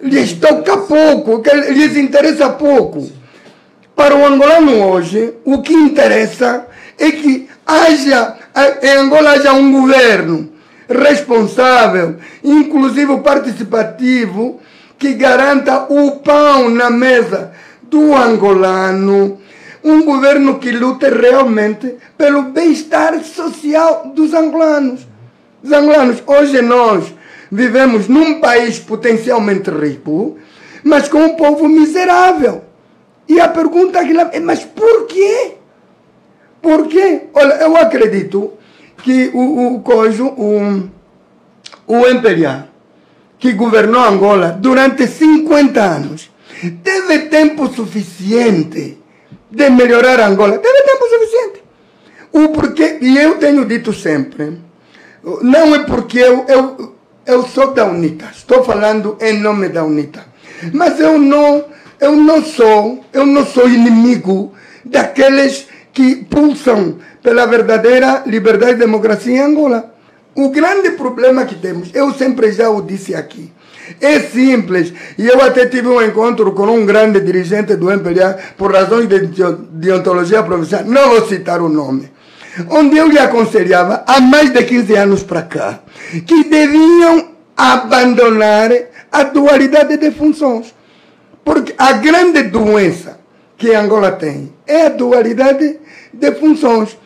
lhes toca pouco, lhes interessa pouco. Para o angolano hoje, o que interessa é que em Angola haja um governo responsável, inclusive participativo, que garanta o pão na mesa do angolano, um governo que lute realmente pelo bem-estar social dos angolanos. Os angolanos, hoje nós vivemos num país potencialmente rico, mas com um povo miserável. E a pergunta é, mas por quê? Por quê? Olha, eu acredito que o MPLA, que governou Angola durante 50 anos, teve tempo suficiente de melhorar Angola. Teve tempo suficiente. O porquê, e eu tenho dito sempre, não é porque eu sou da UNITA, estou falando em nome da UNITA, mas eu não sou inimigo daqueles que pulsam pela verdadeira liberdade e democracia em Angola. O grande problema que temos, eu sempre já o disse aqui, é simples, e eu até tive um encontro com um grande dirigente do MPLA por razões de deontologia profissional, não vou citar o nome, onde eu lhe aconselhava, há mais de 15 anos para cá, que deviam abandonar a dualidade de funções. Porque a grande doença que Angola tem é a dualidade de funções.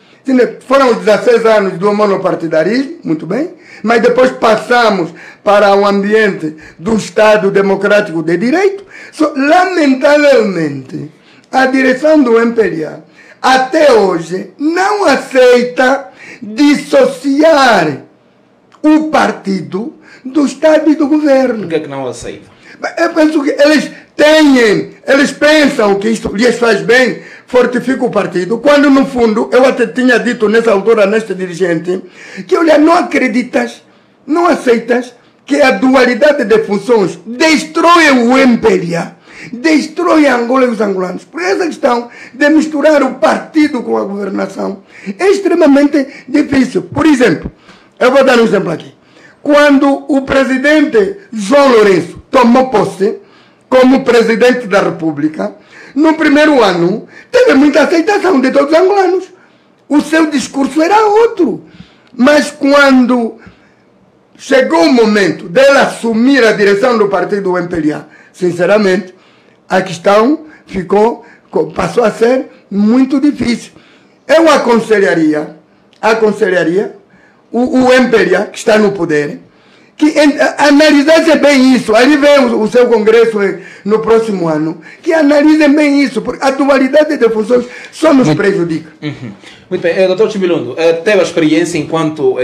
Foram os 16 anos do monopartidarismo, muito bem, mas depois passamos para o ambiente do Estado democrático de direito. Lamentavelmente, a direção do MPLA, até hoje, não aceita dissociar o partido do Estado e do governo. Por que é que não aceita? Eu penso que eles pensam que isto lhes faz bem, fortifica o partido, quando no fundo, eu até tinha dito nessa altura, neste dirigente, que olha, não acreditas, não aceitas que a dualidade de funções destrói o MPLA, destrói a Angola e os angolanos. Por essa questão de misturar o partido com a governação é extremamente difícil. Por exemplo, eu vou dar um exemplo aqui. Quando o presidente João Lourenço tomou posse como presidente da República, no primeiro ano, teve muita aceitação de todos os angolanos. O seu discurso era outro. Mas quando chegou o momento dela assumir a direção do partido do MPLA, sinceramente, a questão passou a ser muito difícil. Eu aconselharia o MPLA, que está no poder, que analisasse bem isso. Ali vem o seu congresso no próximo ano, que analisem bem isso, porque a dualidade de funções só nos prejudica. Muito bem, Dr. Chimbilundo, teve a experiência enquanto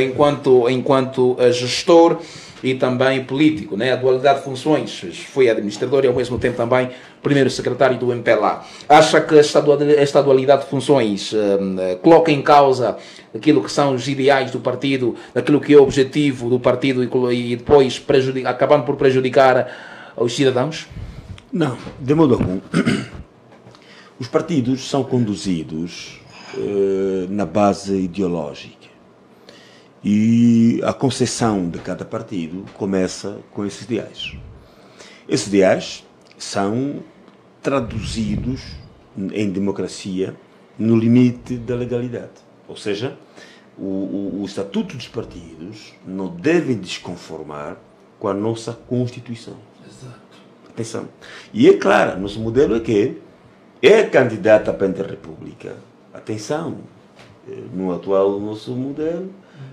gestor e também político, né? A dualidade de funções, foi administrador e ao mesmo tempo também primeiro secretário do MPLA. Acha que esta dualidade de funções coloca em causa aquilo que são os ideais do partido, aquilo que é o objetivo do partido e depois acabando por prejudicar os cidadãos? Não, de modo algum. Os partidos são conduzidos na base ideológica. E a concessão de cada partido começa com esses ideais. Esses ideais são traduzidos em democracia no limite da legalidade. Ou seja, o estatuto dos partidos não deve desconformar com a nossa Constituição. Exato. Atenção. E é claro, nosso modelo é que é candidato à Presidente da República. Atenção, no atual nosso modelo,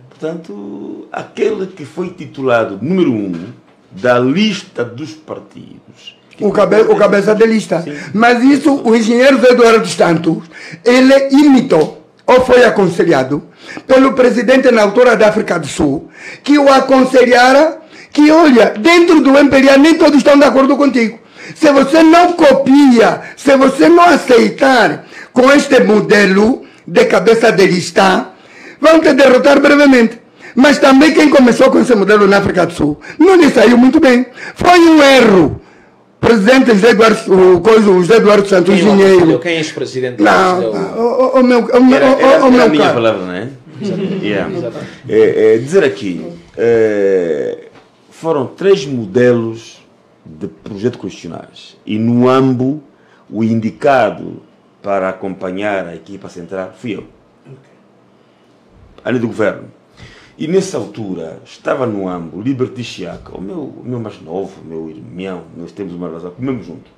portanto, aquele que foi titulado número 1 da lista dos partidos. O cabeça de lista. Sim. Mas isso, o engenheiro Eduardo Santos, ele imitou, ou foi aconselhado, pelo presidente na altura da África do Sul, que o aconselhara que, olha, dentro do MPLA nem todos estão de acordo contigo. Se você não copia, se você não aceitar com este modelo de cabeça de lista, vão te derrotar brevemente. Mas também quem começou com esse modelo na África do Sul não lhe saiu muito bem. Foi um erro. Presidente José Eduardo Santos, engenheiro. Quem é esse presidente? Não, o meu Era a minha caro. palavra, não é? Yeah. Dizer aqui, foram 3 modelos de projetos constitucionais e no AMBO o indicado para acompanhar a equipa central fui eu. Ali do governo. E nessa altura estava no AMBO Liberty Chiaca, o meu mais novo, meu irmão, nós temos uma relação, comemos junto.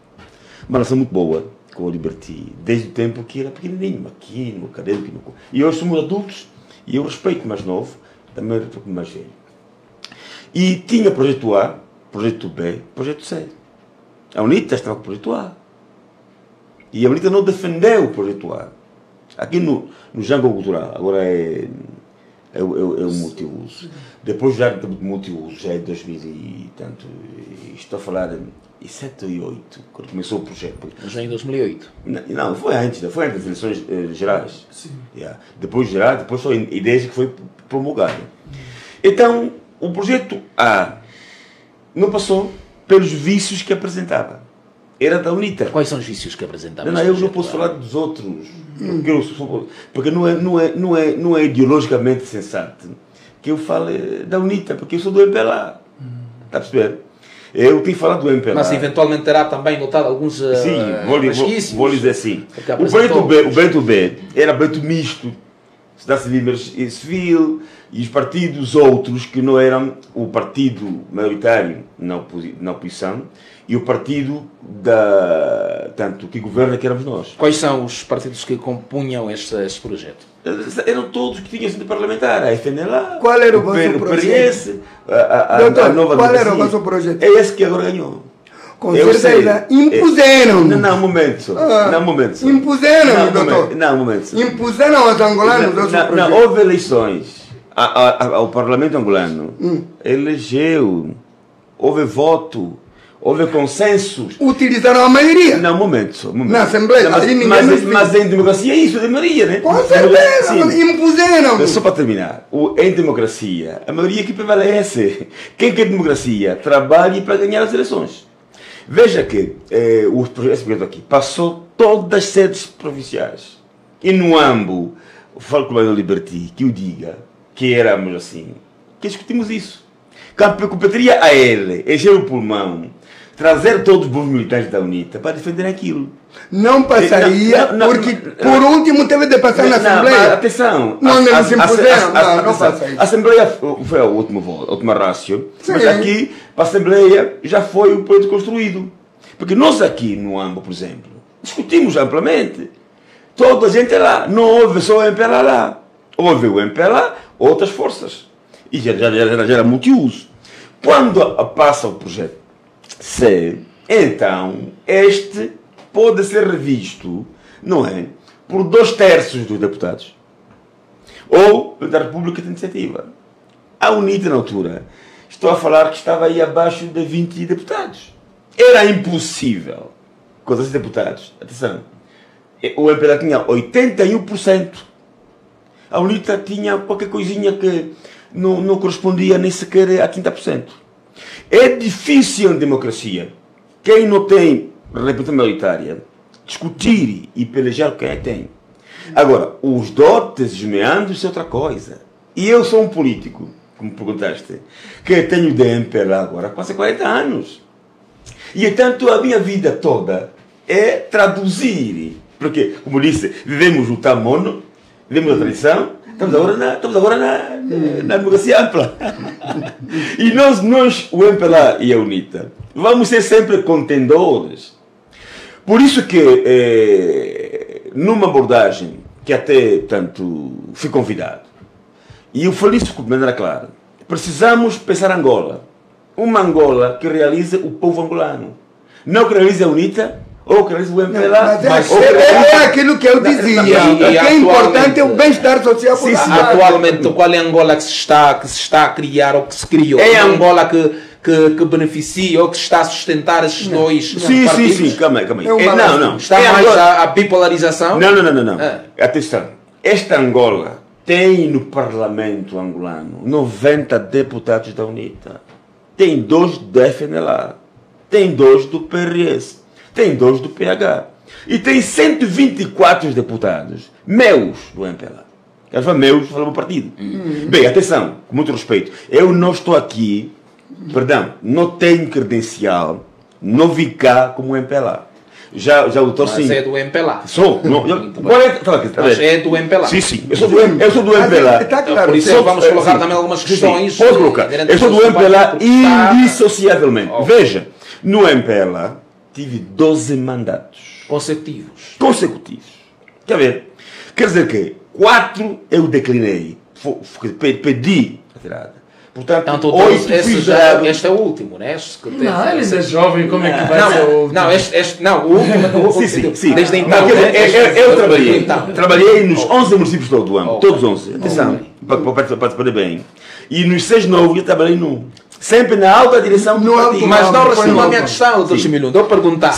Uma relação muito boa com o Liberty, desde o tempo que era pequenininho, aqui no académico. E hoje somos adultos e eu respeito o mais novo, também respeito o mais velho. E tinha projeto A, projeto B, projeto C. A UNITA estava com o projeto A. E a UNITA não defendeu o projeto A. Aqui no Jango Cultural, agora é o multiuso. Depois já do multiuso, já é 2000 e tanto. Estou a falar em 7 e 8, quando começou o projeto. Já em 2008? Não, foi antes das eleições gerais. Sim. Yeah. Depois geral, depois só ideias que foi promulgada. Então, o projeto A não passou pelos vícios que apresentava. Era da UNITA. Quais são os vícios que apresentava? Não, eu não posso falar dos outros, porque não é ideologicamente sensato que eu fale da UNITA, porque eu sou do MPLA. Está a perceber? Eu tenho falado do MPLA. Mas eventualmente terá também notado alguns Sim, vou lhe dizer assim. O Bento B era Bento misto, sociedade civil e os partidos outros que não eram o partido maioritário na oposição e o partido tanto que governa que éramos nós. Quais são os partidos que compunham este projeto? Eram todos que tinham sido parlamentar, a FNLA, Qual era o vosso projeto? PS, a Nova Doutor, Democracia. qual era o vosso projeto? É esse que agora ganhou. Com certeza. Impuseram. Não, um momento. Não, um momento. Impuseram, doutor. Não, um momento. Impuseram aos angolanos. Não, houve eleições. Ao Parlamento angolano. Elegeu. Houve voto. Houve consenso. Utilizaram a maioria. Não, um momento. Na Assembleia. Mas em democracia é isso, a maioria, né? Com certeza. Impuseram. Só para terminar. Em democracia, a maioria que prevalece. Quem quer democracia trabalha para ganhar as eleições. Veja que esse projeto aqui passou todas as sedes provinciais. E no Ambo, falo com o Manuel Liberty, que o diga, que éramos assim, que discutimos isso. Competeria a ele, encher o pulmão, trazer todos os bons militares da UNITA para defender aquilo. Não passaria, porque por último teve de passar na Assembleia. Mas, atenção, não se impuseram, não passa isso. A Assembleia foi a última rácio, mas aqui, para a Assembleia, já foi o projeto construído. Porque nós aqui no Ambo, por exemplo, discutimos amplamente. Toda a gente é lá, não houve só o MPLA lá. Houve o MPLA, outras forças. E já era multiuso. Quando passa o projeto C, então este pode ser revisto, não é? Por 2/3 dos deputados. Ou da República de Iniciativa. A UNITA, na altura, estou a falar que estava aí abaixo de 20 deputados. Era impossível com esses deputados. Atenção. O MPLA tinha 81%. A UNITA tinha qualquer coisinha que não correspondia nem sequer a 30%. É difícil em democracia, quem não tem representação maioritária, discutir e pelejar o que é que tem. Agora, os dotes, os meandros, é outra coisa. E eu sou um político, como perguntaste, que tenho de MPLA agora há quase 40 anos. E, portanto, a minha vida toda é traduzir. Porque, como disse, vivemos o tamono, vivemos a tradição, estamos agora na democracia ampla. E nós, o MPLA e a UNITA, vamos ser sempre contendores. Por isso que, numa abordagem que até, tanto, fui convidado, e eu falei isso de maneira clara, precisamos pensar Angola. Uma Angola que realize o povo angolano. Não que realize a UNITA, ou que realize o MPLA. É aquilo que eu dizia. O que é importante é o bem-estar social. Sim, atualmente, qual é a Angola que se está a criar ou que se criou? É a Angola que beneficia ou que está a sustentar esses dois partidos? Sim, calma aí. Não. Está mais a bipolarização? Não. Atenção. Esta Angola tem no Parlamento angolano 90 deputados da UNITA. Tem 2 do FNLA. Tem 2 do PRS. Tem 2 do PH. E tem 124 deputados meus do MPLA. Eles falam meus, falam do partido. Bem, atenção, com muito respeito. Eu não estou aqui, não tenho credencial, não vim cá como MPLA. Já o doutor sim. Mas é do MPLA. Sou. Mas é do MPLA. Sim. Eu sou do MPLA. Está claro. Por isso vamos colocar também algumas questões. Pode colocar. Eu sou do MPLA indissociavelmente. Veja, no MPLA tive 12 mandatos. Consecutivos. Quer ver? Quer dizer que 4 eu declinei. Pedi a tirada. Portanto, 8 este é o último, né? Não, ele é jovem, como é que vai ser o último? Não, o último. Sim. Desde então. Eu trabalhei nos 11 municípios do Ambo. Todos 11. Atenção, para participar bem. E nos 6 novos eu trabalhei num. Sempre na alta direção do partido. Mas não respondeu a minha questão, doutor Chimilhão. Eu perguntar.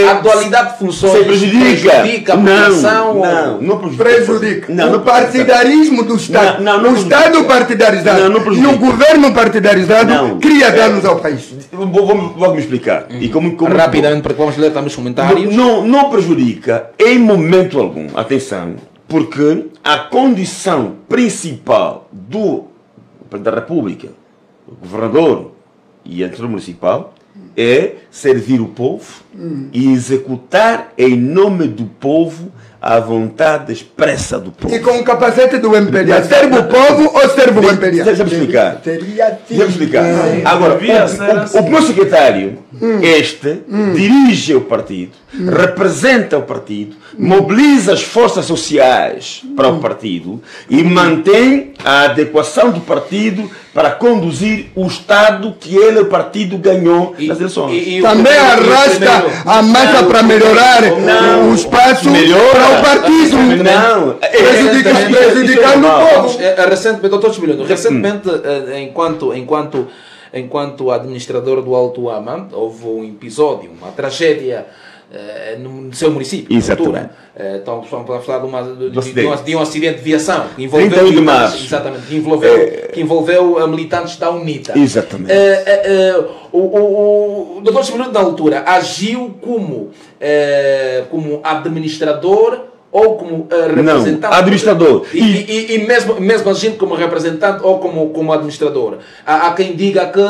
A dualidade de funções prejudica a população? Não prejudica. O partidarismo do Estado. O Estado partidarizado e o governo partidarizado cria danos ao país. Vou me explicar. Rapidamente, porque vamos ler também os comentários. Não prejudica em momento algum. Atenção. Porque a condição principal da República, o governador e a administração municipal, é servir o povo e executar em nome do povo à vontade expressa do povo. E com o capacete do MPLA, serve o povo ou serve o MPLA? Deixa-me explicar. Deixa-me explicar. Agora, o meu secretário, dirige o partido, representa o partido, mobiliza as forças sociais para o partido e mantém a adequação do partido para conduzir o Estado que ele, o partido, ganhou nas eleições. Também arrasta a massa para melhorar o espaço para o partido. Não, prejudicando o povo. Recentemente, doutor Chibilhano, recentemente, enquanto administrador do Alto Ama, houve um episódio, uma tragédia no seu município. Exatamente. Então, estamos a falar de um acidente de viação que envolveu 31 de março. Exatamente, que envolveu militantes da UNITA. Exatamente. O Dr. Chibilhano, na altura, agiu como administrador ou como representante? Não, administrador. E mesmo agindo como representante ou como administrador. Há quem diga que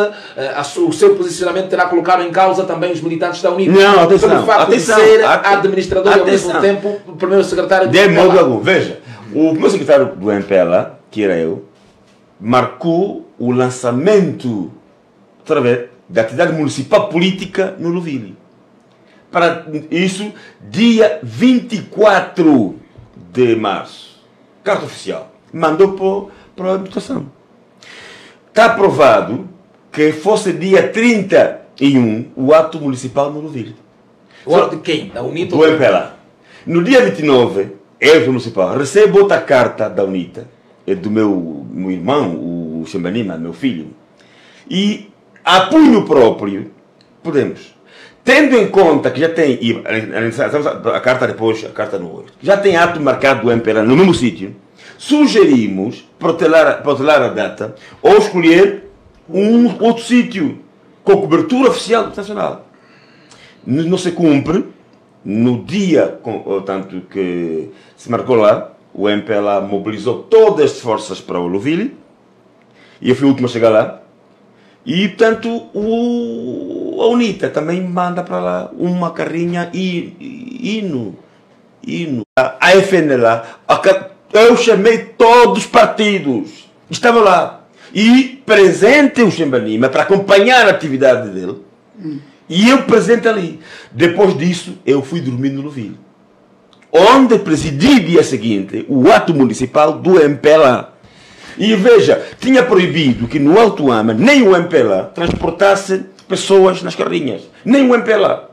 o seu posicionamento terá colocado em causa também os militantes da UNITA. Não, atenção. Pelo facto de ser administrador e ao mesmo tempo o primeiro secretário do MPLA. Veja, o primeiro secretário do MPLA, que era eu, marcou o lançamento da atividade municipal política no Louvile. Para isso, dia 24 de março, carta oficial, mandou para a habitação. Está aprovado que fosse dia 31 o ato municipal no Louvile. O ato de quem? Da UNITA? Do MPLA. No dia 29, eu, municipal, recebo outra carta da UNITA, do meu irmão, o Xambanima, meu filho, e a punho próprio, podemos. Tendo em conta que já tem, a carta depois, a carta no 8, já tem ato marcado do MPLA no mesmo sítio, sugerimos protelar a data ou escolher um outro sítio com cobertura oficial nacional. Não se cumpre, no dia, tanto que se marcou lá, o MPLA mobilizou todas as forças para o Louvile, e eu fui o último a chegar lá. E, portanto, a UNITA também manda para lá uma carrinha hino. A FNLA, eu chamei todos os partidos, estava lá. E presente o Xambanima para acompanhar a atividade dele. E eu presente ali. Depois disso, eu fui dormir no Louvile, onde presidi dia seguinte o ato municipal do MPLA. E veja, tinha proibido que no Alto Ama nem o MPLA transportasse pessoas nas carrinhas. Nem o MPLA.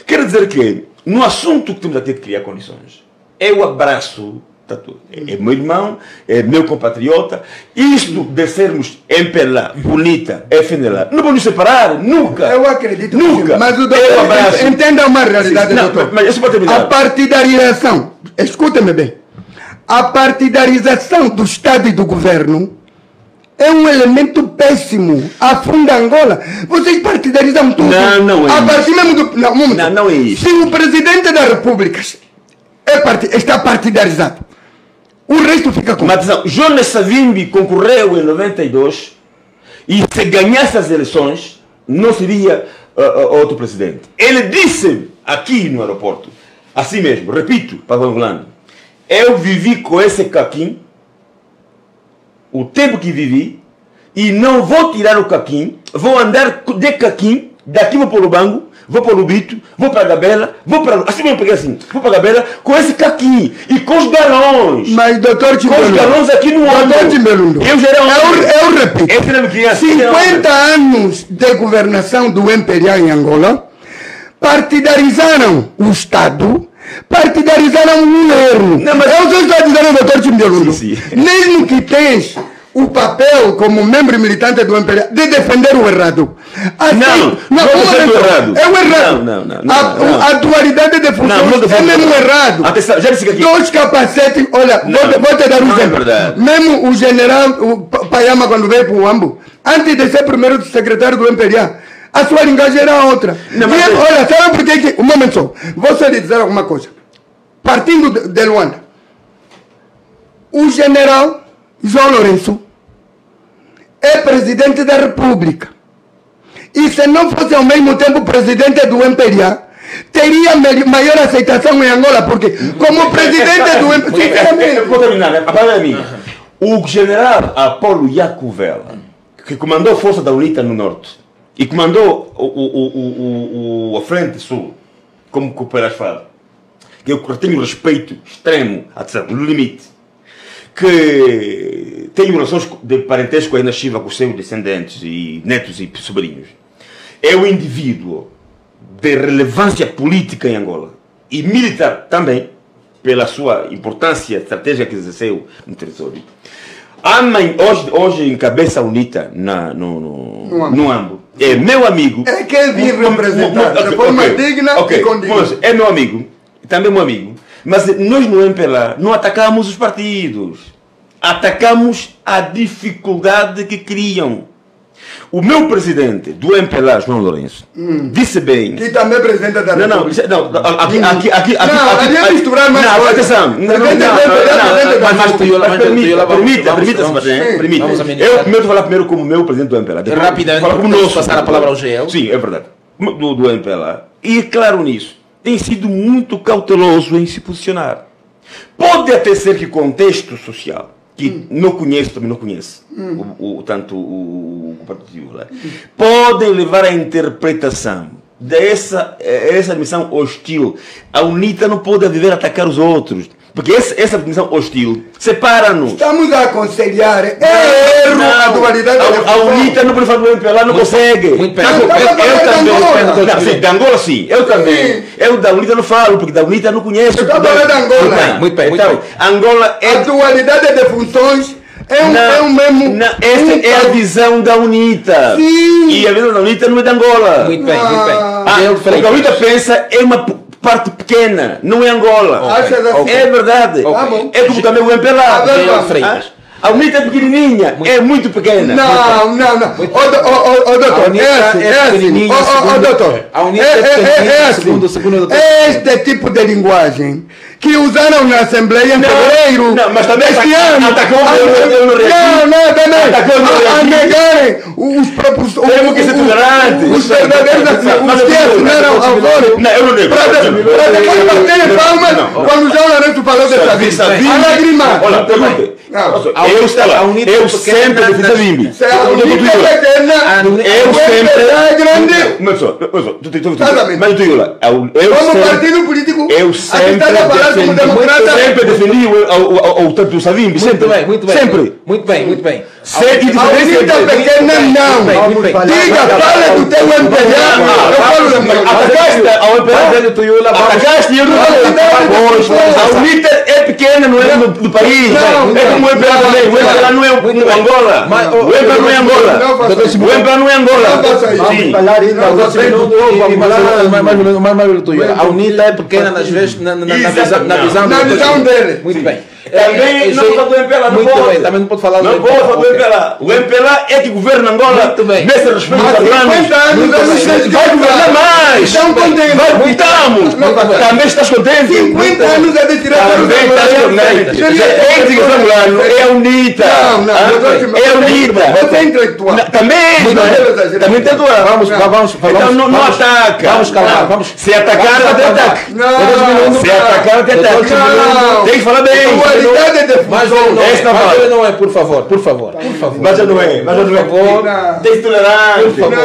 Quer dizer que, no assunto que temos aqui de criar condições, eu abraço, é meu irmão, é meu compatriota, isto de sermos MPLA, UNITA, FNLA, não vamos nos separar, nunca. Eu acredito. Nunca. Mas o doutor, entenda uma realidade, doutor. Mas isso pode terminar. A partidarização, escuta-me bem. A partidarização do Estado e do governo é um elemento péssimo. Afunda Angola. Vocês partidarizam tudo. Não é a partir isso. Mesmo do, não é isso. Se o presidente da República está partidarizado, o resto fica com... Mas atenção, Jonas Savimbi concorreu em 92 e se ganhasse as eleições não seria outro presidente. Ele disse aqui no aeroporto, assim mesmo, repito para o angolano, eu vivi com esse caquim o tempo que vivi e não vou tirar o caquim, vou andar de caquim, daqui vou para o Lubango, vou para o Lubito, vou para a Gabela, vou para... Assim mesmo peguei assim, vou para a Gabela com esse caquim e com os galões. Mas doutor com os galões aqui no ombro. Eu repito, 50 anos de governação do MPLA em Angola partidarizaram o Estado. Partidarizaram um erro. Não, mas... Eu só estou dizendo, doutor Chimbiorundo, sim. mesmo que tens o papel como membro militante do MPLA de defender o errado. Assim, não defender o errado. É o errado. Não. A dualidade de funções é mesmo errado. Atenção, já disse aqui. Dois capacetes, olha, vou te dar um exemplo. É mesmo o general Payama, quando veio para o Ambo, antes de ser primeiro secretário do MPLA, a sua linguagem era outra. Olha, sabe por que... Um momento só. Vou só lhe dizer alguma coisa. Partindo de Luanda, o general João Lourenço é presidente da República. E se não fosse ao mesmo tempo presidente do MPLA, teria maior aceitação em Angola, porque como presidente do MPLA, sinceramente... Eu vou terminar, a palavra é minha. O general Apolo Iacovella, que comandou a força da UNITA no norte e comandou a Frente Sul, como o Pelas fala, que eu tenho respeito extremo, no limite, que tenho relações de parentesco ainda nasciva com os seus descendentes e netos e sobrinhos, é um indivíduo de relevância política em Angola e militar também, pela sua importância estratégica que exerceu no território. Hoje encabeça a UNITA no Ambo. É meu amigo. É quem vir representar de forma digna e condigna. É meu amigo, também meu amigo. Mas nós no MPLA não atacamos os partidos. Atacamos a dificuldade que criam. O meu presidente do MPLA, João Lourenço, disse bem... Que também é presidente da República. Aqui misturar mais coisas. Atenção. Permita-se. Eu primeiro vou falar primeiro como meu presidente do MPLA. Rapidamente, vamos passar a palavra ao GEL. Sim, é verdade. Do MPLA. E claro nisso, tem sido muito cauteloso em se posicionar. Pode até ser que contexto social, que não conheço, também não conheço, tanto o Partido Viola, podem levar à interpretação dessa admissão hostil. A UNITA não pode viver a atacar os outros, porque essa admissão hostil separa-nos. Estamos a aconselhar, erro a dualidade. A UNITA não pode falar do MPLA, não consegue. Muito bem. Eu também. Da Angola sim, eu também. Eu da UNITA não falo, porque da UNITA não conheço. Eu estou falando da Angola. Muito bem. Angola é... A dualidade de funções é o mesmo... Essa é a visão da UNITA. Sim. E a visão da UNITA não é da Angola. Muito bem. O que a UNITA pensa é uma parte pequena, não é Angola. É verdade. É como também o MPLA. A UNITA é pequenininha, é muito pequena. Não. Doutor, é assim. Doutor, a UNITA é pequenininha, segundo o doutor. Este tipo de linguagem que usaram na Assembleia em fevereiro deste ano. Atacou o a negarem os próprios... Temos que ser tolerantes. Os verdadeiros os que assinaram ao voto. Não, eu não nego. Para depois baterem palmas quando o João Lourenço falou dessa vida. A lagrimar. Olha, pergunta. Eu sempre defendi a Bimbi. Eu sempre... Mas eu digo lá, como partido político, eu sempre defendi o tanto do Savimbi. Muito bem. A UNITA pequena não. Diga, fala do teu MPLA. Eu falo do meu. Atacaste e eu não falei. A UNITA é pequena, não é do país. É como o MPLA também. O MPLA não é Angola. O MPLA não é Angola. O MPLA não é Angola. A UNITA é pequena nas vezes na visão dele. Muito bem. Também não pode falar do MPLA. Muito bem, também não pode falar do MPLA. Não pode falar do MPLA. O MPLA é que governa Angola. Muito bem. Nesse respeito aos planos. Vai governar mais. Estamos. Também estás contente? 50 anos é de tirar. Também estás contente. É a UNITA. É a UNITA. Você é intelectual. Também intelectual. Então não ataca. Vamos calmar. Se atacar, até ataque. Se atacar, até ataque. Tem que falar bem. Mas ele não é, por favor. Mas eu não é. Tem tolerância. Por favor.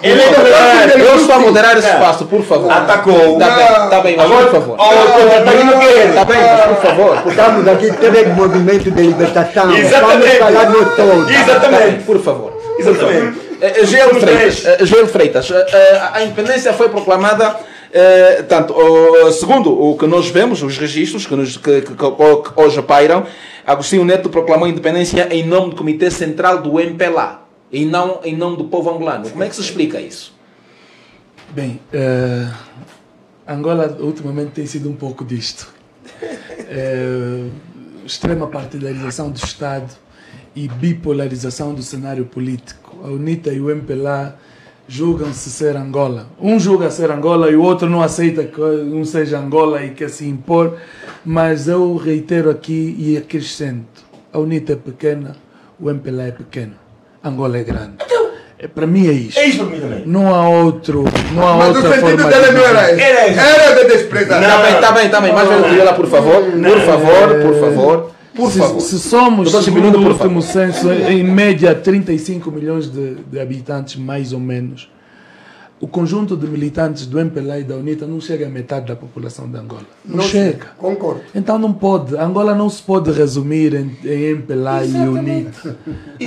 Ele é tolerante. Eu estou a moderar esse espaço, por favor. Atacou. Tá bem, mas por favor. Tá bem, mas por favor. Estamos aqui tendo movimento de libertação. Exatamente. Vamos falar do todo. Exatamente. Por favor. Exatamente. Joel Freitas, a independência foi proclamada, segundo o que nós vemos, os registros que hoje pairam, Agostinho Neto proclamou a independência em nome do Comitê Central do MPLA e não em nome do povo angolano. Como é que se explica isso? Bem, Angola ultimamente tem sido um pouco disto. Extrema partidarização do Estado e bipolarização do cenário político. A UNITA e o MPLA julgam-se ser Angola. Um julga ser Angola e o outro não aceita que um seja Angola e quer se impor. Mas eu reitero aqui e acrescento. A UNITA é pequena, o MPLA é pequeno. Angola é grande. Para mim é isto. É isso para mim também. Não há outro, não há Mas outra o sentido forma dele de não era dizer. esse. Era Era de desprezar. Tá bem. Mais velho Crioula, por favor. Por favor. Se somos, Doutor segundo Chibinundu, o por último censo, em média 35 milhões de habitantes, mais ou menos, o conjunto de militantes do MPLA e da UNITA não chega a metade da população de Angola. Não chega. Concordo. Então não pode. Angola não se pode resumir em MPLA e UNITA.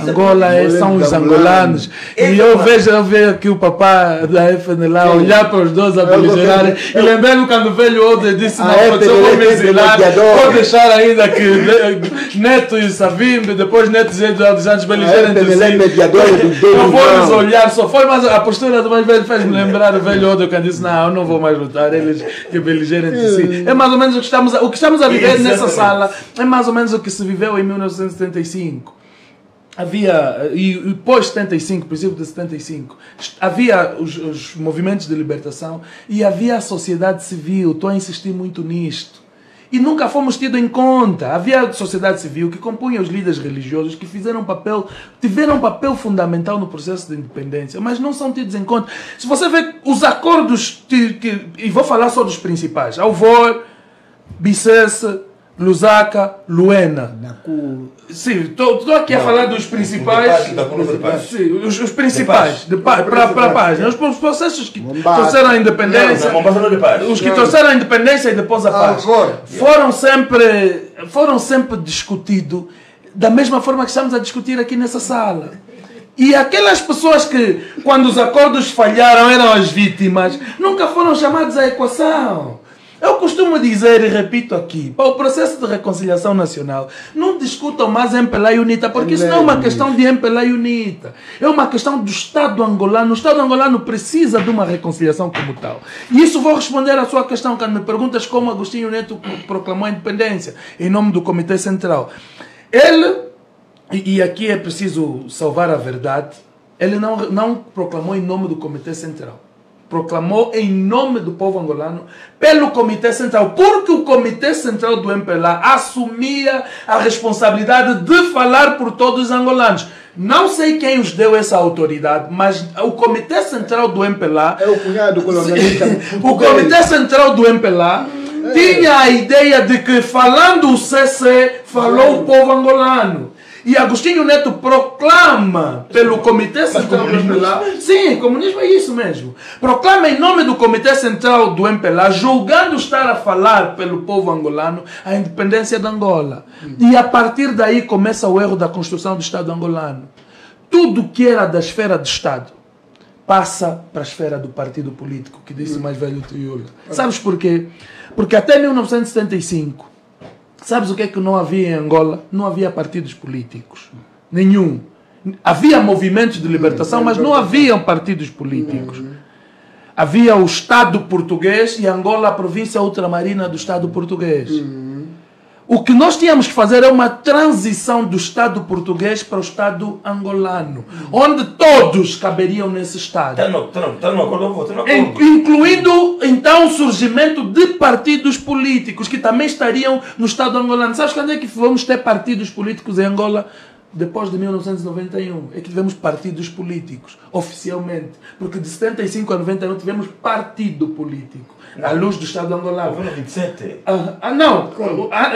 Angola são os angolanos. E eu vejo aqui o papá da FNLA olhar para os dois a beligerarem. E lembrando quando o velho Ode disse: não, eu vou me exilar, vou deixar ainda que Neto e Savimbi, depois Neto e Eduardo Santos beligerem entre si. Eu vou lhes olhar, só foi, mas a postura do mais velho fez-me lembrar o velho Odo quando disse: não, eu não vou mais lutar, eles que beligerem entre si. É mais ou menos o que estamos a viver nessa sala, é mais ou menos o que se viveu em 1975. Havia, e pós 75, princípio de 75, havia os movimentos de libertação e havia a sociedade civil. Estou a insistir muito nisto. E nunca fomos tidos em conta. Havia a sociedade civil que compunha os líderes religiosos que tiveram um papel fundamental no processo de independência, mas não são tidos em conta. Se você vê os acordos, e vou falar só dos principais: Alvor, Bicesse, Lusaka, Luena. Sim, estou aqui a falar dos principais. Sim, os principais, para a página. Os processos que trouxeram a independência. Os que trouxeram a independência e depois a paz. Foram sempre discutidos da mesma forma que estamos a discutir aqui nessa sala. E aquelas pessoas que, quando os acordos falharam, eram as vítimas, nunca foram chamadas à equação. Eu costumo dizer e repito aqui: para o processo de reconciliação nacional, não discutam mais MPLA e UNITA, porque isso não é uma questão de MPLA e UNITA. É uma questão do Estado angolano. O Estado angolano precisa de uma reconciliação como tal. E isso vou responder à sua questão quando me perguntas como Agostinho Neto proclamou a independência em nome do Comitê Central. Ele, e aqui é preciso salvar a verdade, ele não proclamou em nome do Comitê Central. Proclamou em nome do povo angolano pelo Comitê Central, porque o Comitê Central do MPLA assumia a responsabilidade de falar por todos os angolanos. Não sei quem os deu essa autoridade, mas o Comitê Central do MPLA... É o cunhado colonialista. O Comitê Central do MPLA tinha a ideia de que, falando o CC, falou o povo angolano. E Agostinho Neto proclama pelo Comitê Central do MPLA. Sim, comunismo é isso mesmo. Proclama em nome do Comitê Central do MPLA, julgando estar a falar pelo povo angolano a independência de Angola. E a partir daí começa o erro da construção do Estado angolano. Tudo que era da esfera do Estado passa para a esfera do partido político, que disse o mais velho Crioula. Sabes porquê? Porque até 1975, sabes o que é que não havia em Angola? Não havia partidos políticos. Nenhum. Havia movimentos de libertação, mas não haviam partidos políticos. Havia o Estado português e Angola, a província ultramarina do Estado português. O que nós tínhamos que fazer é uma transição do Estado português para o Estado angolano, onde todos caberiam nesse Estado. Está no acordo. Incluindo, então, o surgimento de partidos políticos, que também estariam no Estado angolano. Sabes quando é que vamos ter partidos políticos em Angola? Depois de 1991. É que tivemos partidos políticos, oficialmente. Porque de 75 a 91 tivemos partido político. À luz do Estado angolano. Foi no 27. Não.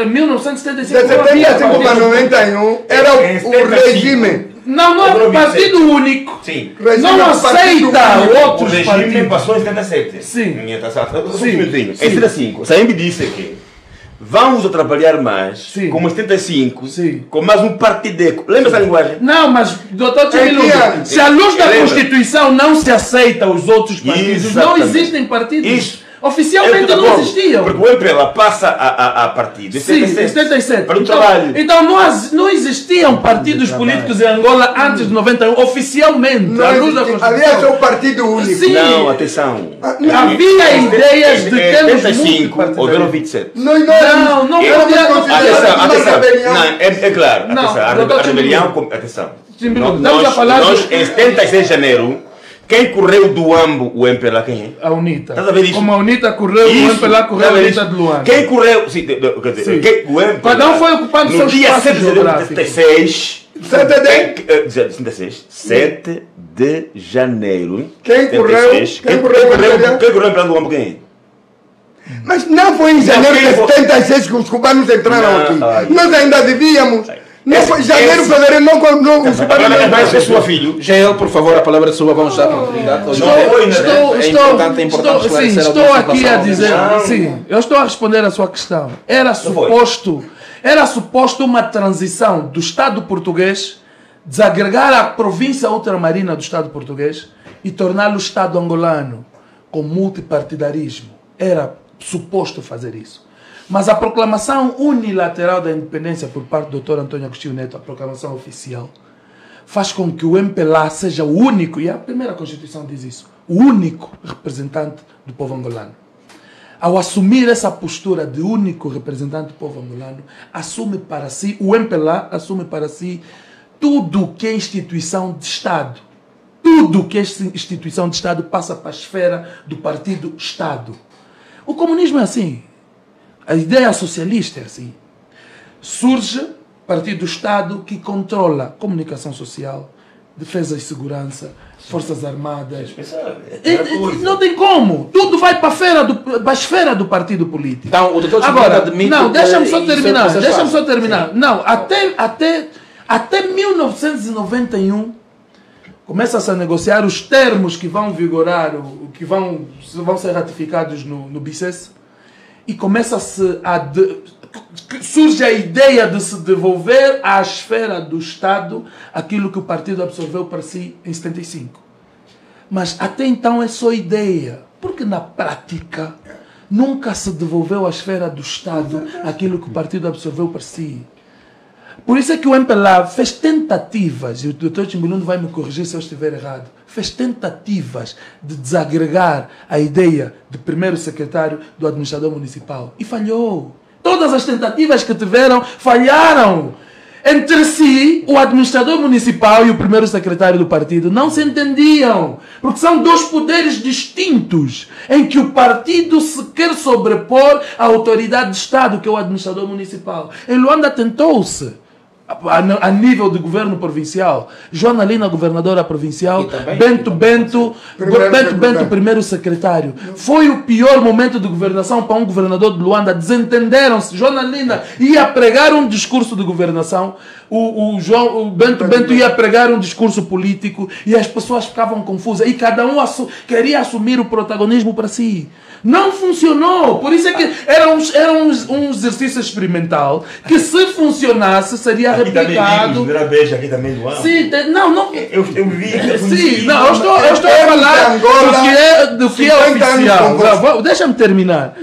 Em 1975 De 75 para 91 era o regime. Não é partido único. Sim. Não aceita O outros regime partidos. passou em 77. Sim. Em 75. Sempre disse que vamos trabalhar mais Sim. como em 75, Sim. com mais um partideco. Lembra essa linguagem? Não, mas, doutor Chibinundu, se à luz da Constituição não se aceita os outros partidos, não Exatamente. existem partidos. Isso. Oficialmente não existiam. Porque o MPLA passa a partido. Sim, 77. Para o trabalho. Então não existiam partidos políticos em Angola antes de 91, oficialmente. À luz da Constituição. Havia só o partido único. Sim. Não, atenção. Havia ideias de termos 75 ou multipartidários. 27. Não Não podia. Atenção. Não, é claro. Não, Atenção. doutor A rebelião. Atenção. Chibinundu, Nós, estamos a falar em 76 de janeiro, quem correu do Ambo, o MPLA, quem é? A UNITA. Estás a ver isso? Como a UNITA correu, o MPLA correu a UNITA de Luanda. Quem correu? Sim, quer dizer, Sim. o MPLA, Cada um foi ocupando no seu dia espaço 7 de geográfico. 76, 7 de janeiro. Quem correu? Quem correu pelo Luambo? Quem? Mas não foi em janeiro de 76 que os cubanos entraram aqui. Nós ainda vivíamos. Não foi janeiro, fevereiro, não os cubanos. Mas é sua filho. Jael, por favor, a palavra é sua. Vamos dar oportunidade. Estou aqui a dizer, sim, eu estou a responder a sua questão. Era suposto uma transição do Estado português, desagregar a província ultramarina do Estado português e torná-lo Estado angolano, com multipartidarismo. Era suposto fazer isso. Mas a proclamação unilateral da independência por parte do Dr. Antônio Agostinho Neto, a proclamação oficial, faz com que o MPLA seja o único, e a primeira Constituição diz isso, o único representante do povo angolano. Ao assumir essa postura de único representante do povo angolano, assume para si, o MPLA assume para si tudo que é instituição de Estado. Tudo que é instituição de Estado passa para a esfera do partido Estado. O comunismo é assim. A ideia socialista é assim. Surge partido do Estado que controla comunicação social, defesa e segurança, forças armadas. Não tem como. Tudo vai para a esfera do partido político. Então, o doutor agora, não, deixa-me só terminar. Deixa-me só terminar. Não, até 1991 começa-se a negociar os termos que vão vigorar, que vão ser ratificados no BICES. E começa-se surge a ideia de se devolver à esfera do Estado aquilo que o partido absorveu para si em 75. Mas até então é só ideia, porque na prática nunca se devolveu à esfera do Estado aquilo que o partido absorveu para si. Por isso é que o MPLA fez tentativas, e o Dr. Chimbilundo vai me corrigir se eu estiver errado, fez tentativas de desagregar a ideia de primeiro secretário do administrador municipal. E falhou. Todas as tentativas que tiveram falharam. Entre si, o administrador municipal e o primeiro secretário do partido não se entendiam. Porque são dois poderes distintos, em que o partido se quer sobrepor à autoridade de Estado, que é o administrador municipal. Em Luanda tentou-se. A nível de governo provincial, Joana Lina, governadora provincial, Bento, primeiro secretário. Foi o pior momento de governação para um governador de Luanda. Desentenderam-se. Joana Lina ia pregar um discurso de governação, o Bento ia pregar um discurso político e as pessoas ficavam confusas e cada um queria assumir o protagonismo para si. Não funcionou. Por isso é que era um exercício experimental que, se funcionasse, seria replicado. Aqui também do ano. Sim, não. Eu vi. Sim, não, eu estou a falar do que é oficial. Deixa-me terminar.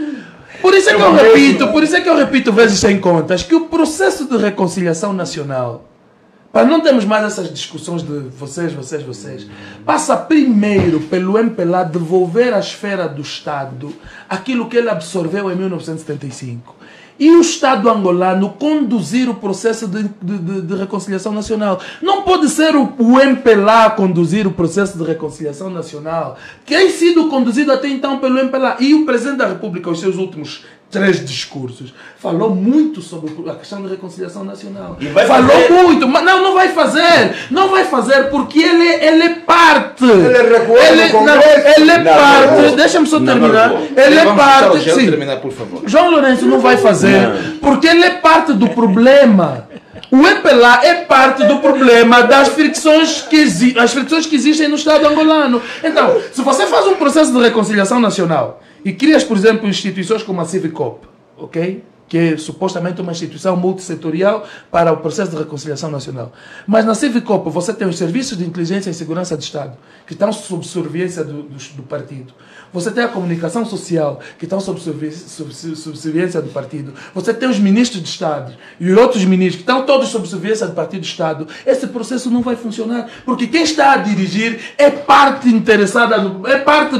Por isso é que eu repito vezes sem contas que o processo de reconciliação nacional, para não termos mais essas discussões de vocês, passa primeiro pelo MPLA devolver à esfera do Estado aquilo que ele absorveu em 1975. E o Estado angolano conduzir o processo de reconciliação nacional. Não pode ser o MPLA a conduzir o processo de reconciliação nacional, que tem sido conduzido até então pelo MPLA. E o Presidente da República, os seus últimos 3 discursos, falou muito sobre a questão da reconciliação nacional. Falou muito, mas não vai fazer. Não vai fazer porque ele é parte. Ele é parte. Deixa-me só terminar. Ele é parte. Sim. Terminar, por favor. João Lourenço não vai fazer porque ele é parte do problema. O MPLA é parte do problema das fricções que existem no Estado angolano. Então, se você faz um processo de reconciliação nacional e crias, por exemplo, instituições como a Civicop, ok? Que é supostamente uma instituição multissetorial para o processo de reconciliação nacional. Mas na Civicop você tem os serviços de inteligência e segurança de Estado, que estão sob subserviência do partido. Você tem a comunicação social, que estão sob subserviência do partido. Você tem os ministros de Estado e outros ministros, que estão todos sob subserviência do partido de Estado. Esse processo não vai funcionar, porque quem está a dirigir é parte interessada, é parte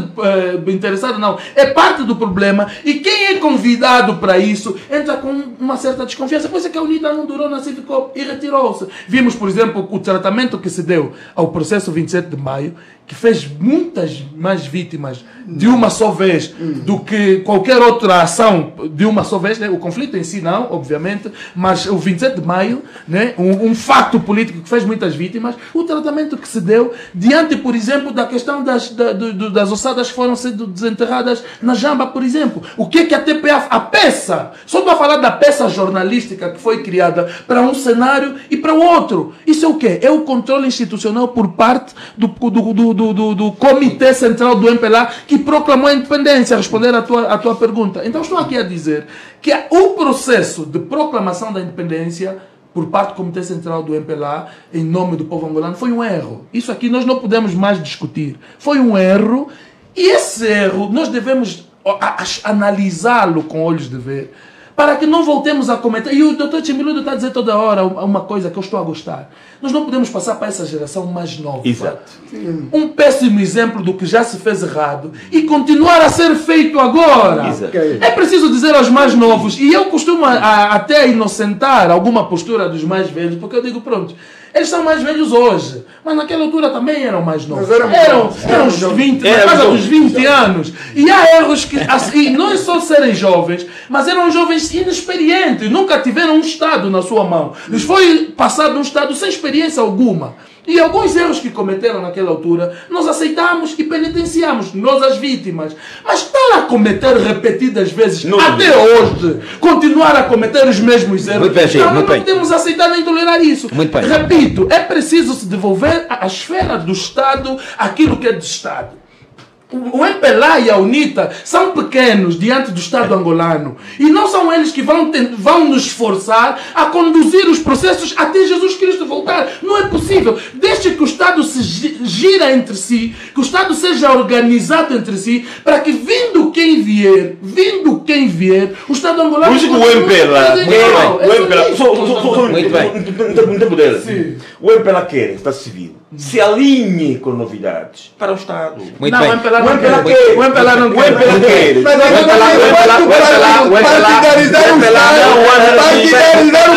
do problema, e quem é convidado para isso entra com uma certa desconfiança. Por isso é que a UNITA não durou na Civicop e retirou-se. Vimos, por exemplo, o tratamento que se deu ao processo 27 de maio, que fez muitas mais vítimas de uma só vez do que qualquer outra ação de uma só vez, né? O conflito em si não, obviamente, mas o 27 de maio, né? Um fato político que fez muitas vítimas, o tratamento que se deu diante, por exemplo, da questão das ossadas que foram sendo desenterradas na Jamba, por exemplo. O que é que a TPA, a peça, só estou a falar da peça jornalística que foi criada para um cenário e para o outro. Isso é o quê? É o controle institucional por parte do Comitê Central do MPLA, que proclamou a independência, a responder à tua pergunta. Então estou aqui a dizer que o processo de proclamação da independência por parte do Comitê Central do MPLA, em nome do povo angolano, foi um erro. Isso aqui nós não podemos mais discutir. Foi um erro, e esse erro nós devemos analisá-lo com olhos de ver, para que não voltemos a cometer. E o Dr. Chimiludo está a dizer toda hora uma coisa que eu estou a gostar. Nós não podemos passar para essa geração mais nova. Exato. Um péssimo exemplo do que já se fez errado e continuar a ser feito agora. Exato. É preciso dizer aos mais novos, e eu costumo até inocentar alguma postura dos mais velhos, porque eu digo, pronto, eles são mais velhos hoje, mas naquela altura também eram mais novos. Eram uns 20, na casa dos 20 anos. E há erros que, assim, não é só serem jovens, mas eram jovens inexperientes, nunca tiveram um Estado na sua mão. Lhes foi passado um Estado sem experiência alguma. E alguns erros que cometeram naquela altura, nós aceitamos e penitenciamos, nós as vítimas. Mas estar a cometer repetidas vezes, até hoje, continuar a cometer os mesmos erros, não podemos aceitar nem tolerar isso. Repito, é preciso se devolver à esfera do Estado aquilo que é do Estado. O MPLA e a UNITA são pequenos diante do Estado angolano. E não são eles que vão nos forçar a conduzir os processos até Jesus Cristo voltar. Não é possível. Desde que o Estado se gira entre si, que o Estado seja organizado entre si, para que vindo quem vier, o Estado angolano... Por isso que o MPLA... O MPLA quer, Estado Civil, se alinhe com novidades para o Estado. Muito bem. O MPLA não quer. O MPLA não quer. Mas partidarizar o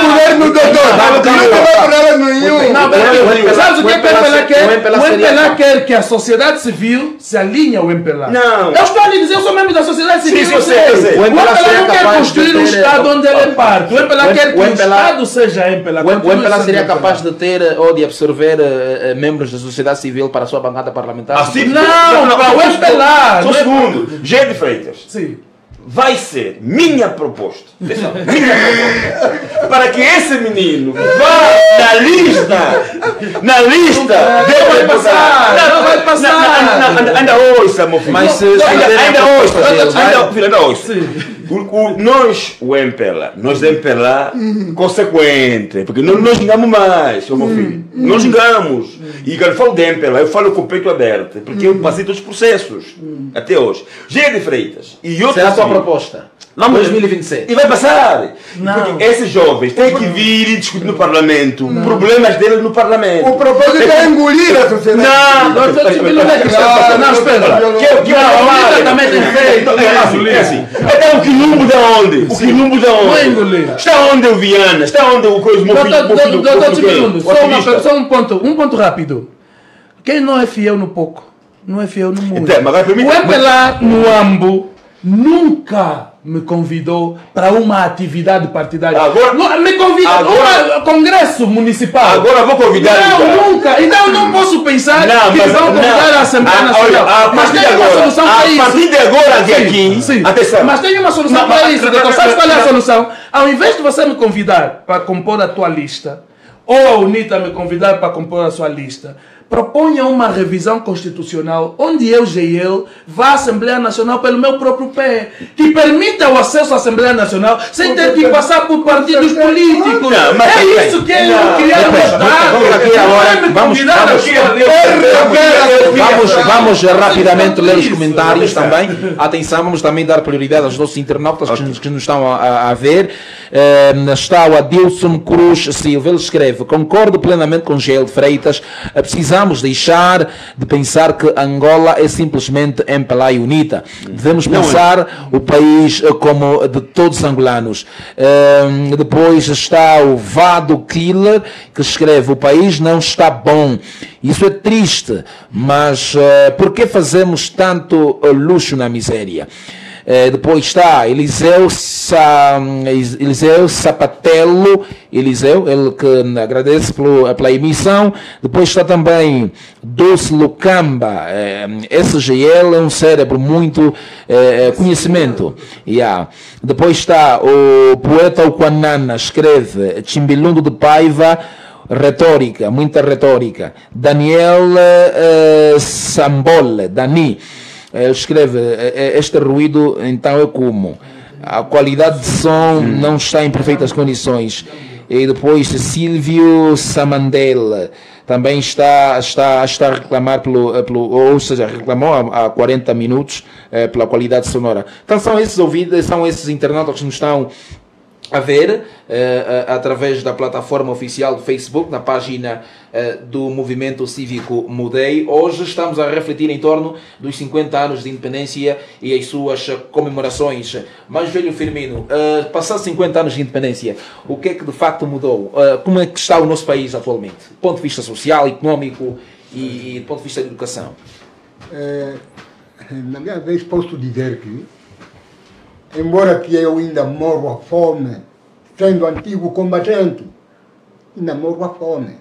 governo, doutor. Não tem problema nenhum. Sabes o que o MPLA quer? O MPLA quer que a sociedade civil se alinhe ao MPLA. Não. Eu estou a lhe dizer, eu sou membro da sociedade civil. Sim, eu sei. O MPLA não quer construir um Estado onde ele é parte. O MPLA quer que o Estado seja MPLA. O MPLA seria capaz de ter ou de absorver membros da sociedade civil para a sua bancada parlamentar? Assim, não, o MPLA. Só um segundo. G de Freitas. Sim. Vai ser minha proposta. Atenção, minha proposta. Para que esse menino vá na lista. Não vai passar. Não vai passar. Ainda hoje, meu filho. Mas ainda hoje. Nós, o MPLA, nós da MPLA, consequente, porque nós gingamos mais, meu filho. Nós gingamos. E quando eu falo de MPLA, eu falo com o peito aberto, porque eu passei todos os processos, até hoje. G de Freitas e outros. Será a sua proposta? Não, 2027. E vai passar. Não. Porque esses jovens têm que vir e discutir no Parlamento problemas deles no Parlamento. O propósito é engolir a sociedade. Não, espera. A também tem feito. É assim. Então o quilombo de onde? O quilombo de onde? Está onde o Viana? Está onde o coisa? Só um ponto rápido. Quem não é fiel no pouco, não é fiel no muito. O MPLA no AMBO nunca me convidou para uma atividade partidária. Agora, me convidou para um congresso municipal. Agora vou convidar. Não, nunca. Então não posso pensar que vão convidar a Assembleia Nacional. Mas tem uma solução para isso. A partir de agora até aqui. Atenção. Mas tem uma solução para isso. Sabe qual é a solução? Ao invés de você me convidar para compor a tua lista, ou a UNITA me convidar para compor a sua lista, proponha uma revisão constitucional onde eu, GIL, vá à Assembleia Nacional pelo meu próprio pé, que permita o acesso à Assembleia Nacional sem ter que passar por partidos políticos. É isso que é criar um Estado. Vamos rapidamente ler os comentários também. Atenção, vamos também dar prioridade aos nossos internautas que nos estão a ver. Está o Adilson Cruz Silva, ele escreve: concordo plenamente com G.L. Freitas, precisamos deixar de pensar que Angola é simplesmente MPLA e UNITA. Devemos pensar o país como de todos os angolanos. Depois está o Vado Killer, que escreve: o país não está bom Isso é triste, mas por que fazemos tanto luxo na miséria? Depois está Eliseu Sapatello, ele que agradece pela emissão. Depois está também Dulce Lucamba, SGL é um cérebro, muito conhecimento. Depois está o poeta Ukwanana, escreve Chimbilundo de Paiva, retórica, muita retórica. Daniel Sambole, Dani, ele escreve, este ruído então é como a qualidade de som não está em perfeitas condições. E depois Silvio Samandel também está a reclamar ou seja, reclamou há 40 minutos pela qualidade sonora. Então são esses ouvidos, são esses internautas que nos estão a ver através da plataforma oficial do Facebook, na página do Movimento Cívico Mudei. Hoje estamos a refletir em torno dos 50 anos de independência e as suas comemorações. Mais velho Firmino, passados 50 anos de independência, o que é que de facto mudou? Como é que está o nosso país atualmente? Do ponto de vista social, económico e do ponto de vista da educação? Na minha vez posso dizer que, embora que eu ainda morro à fome, sendo antigo combatente, ainda morro à fome.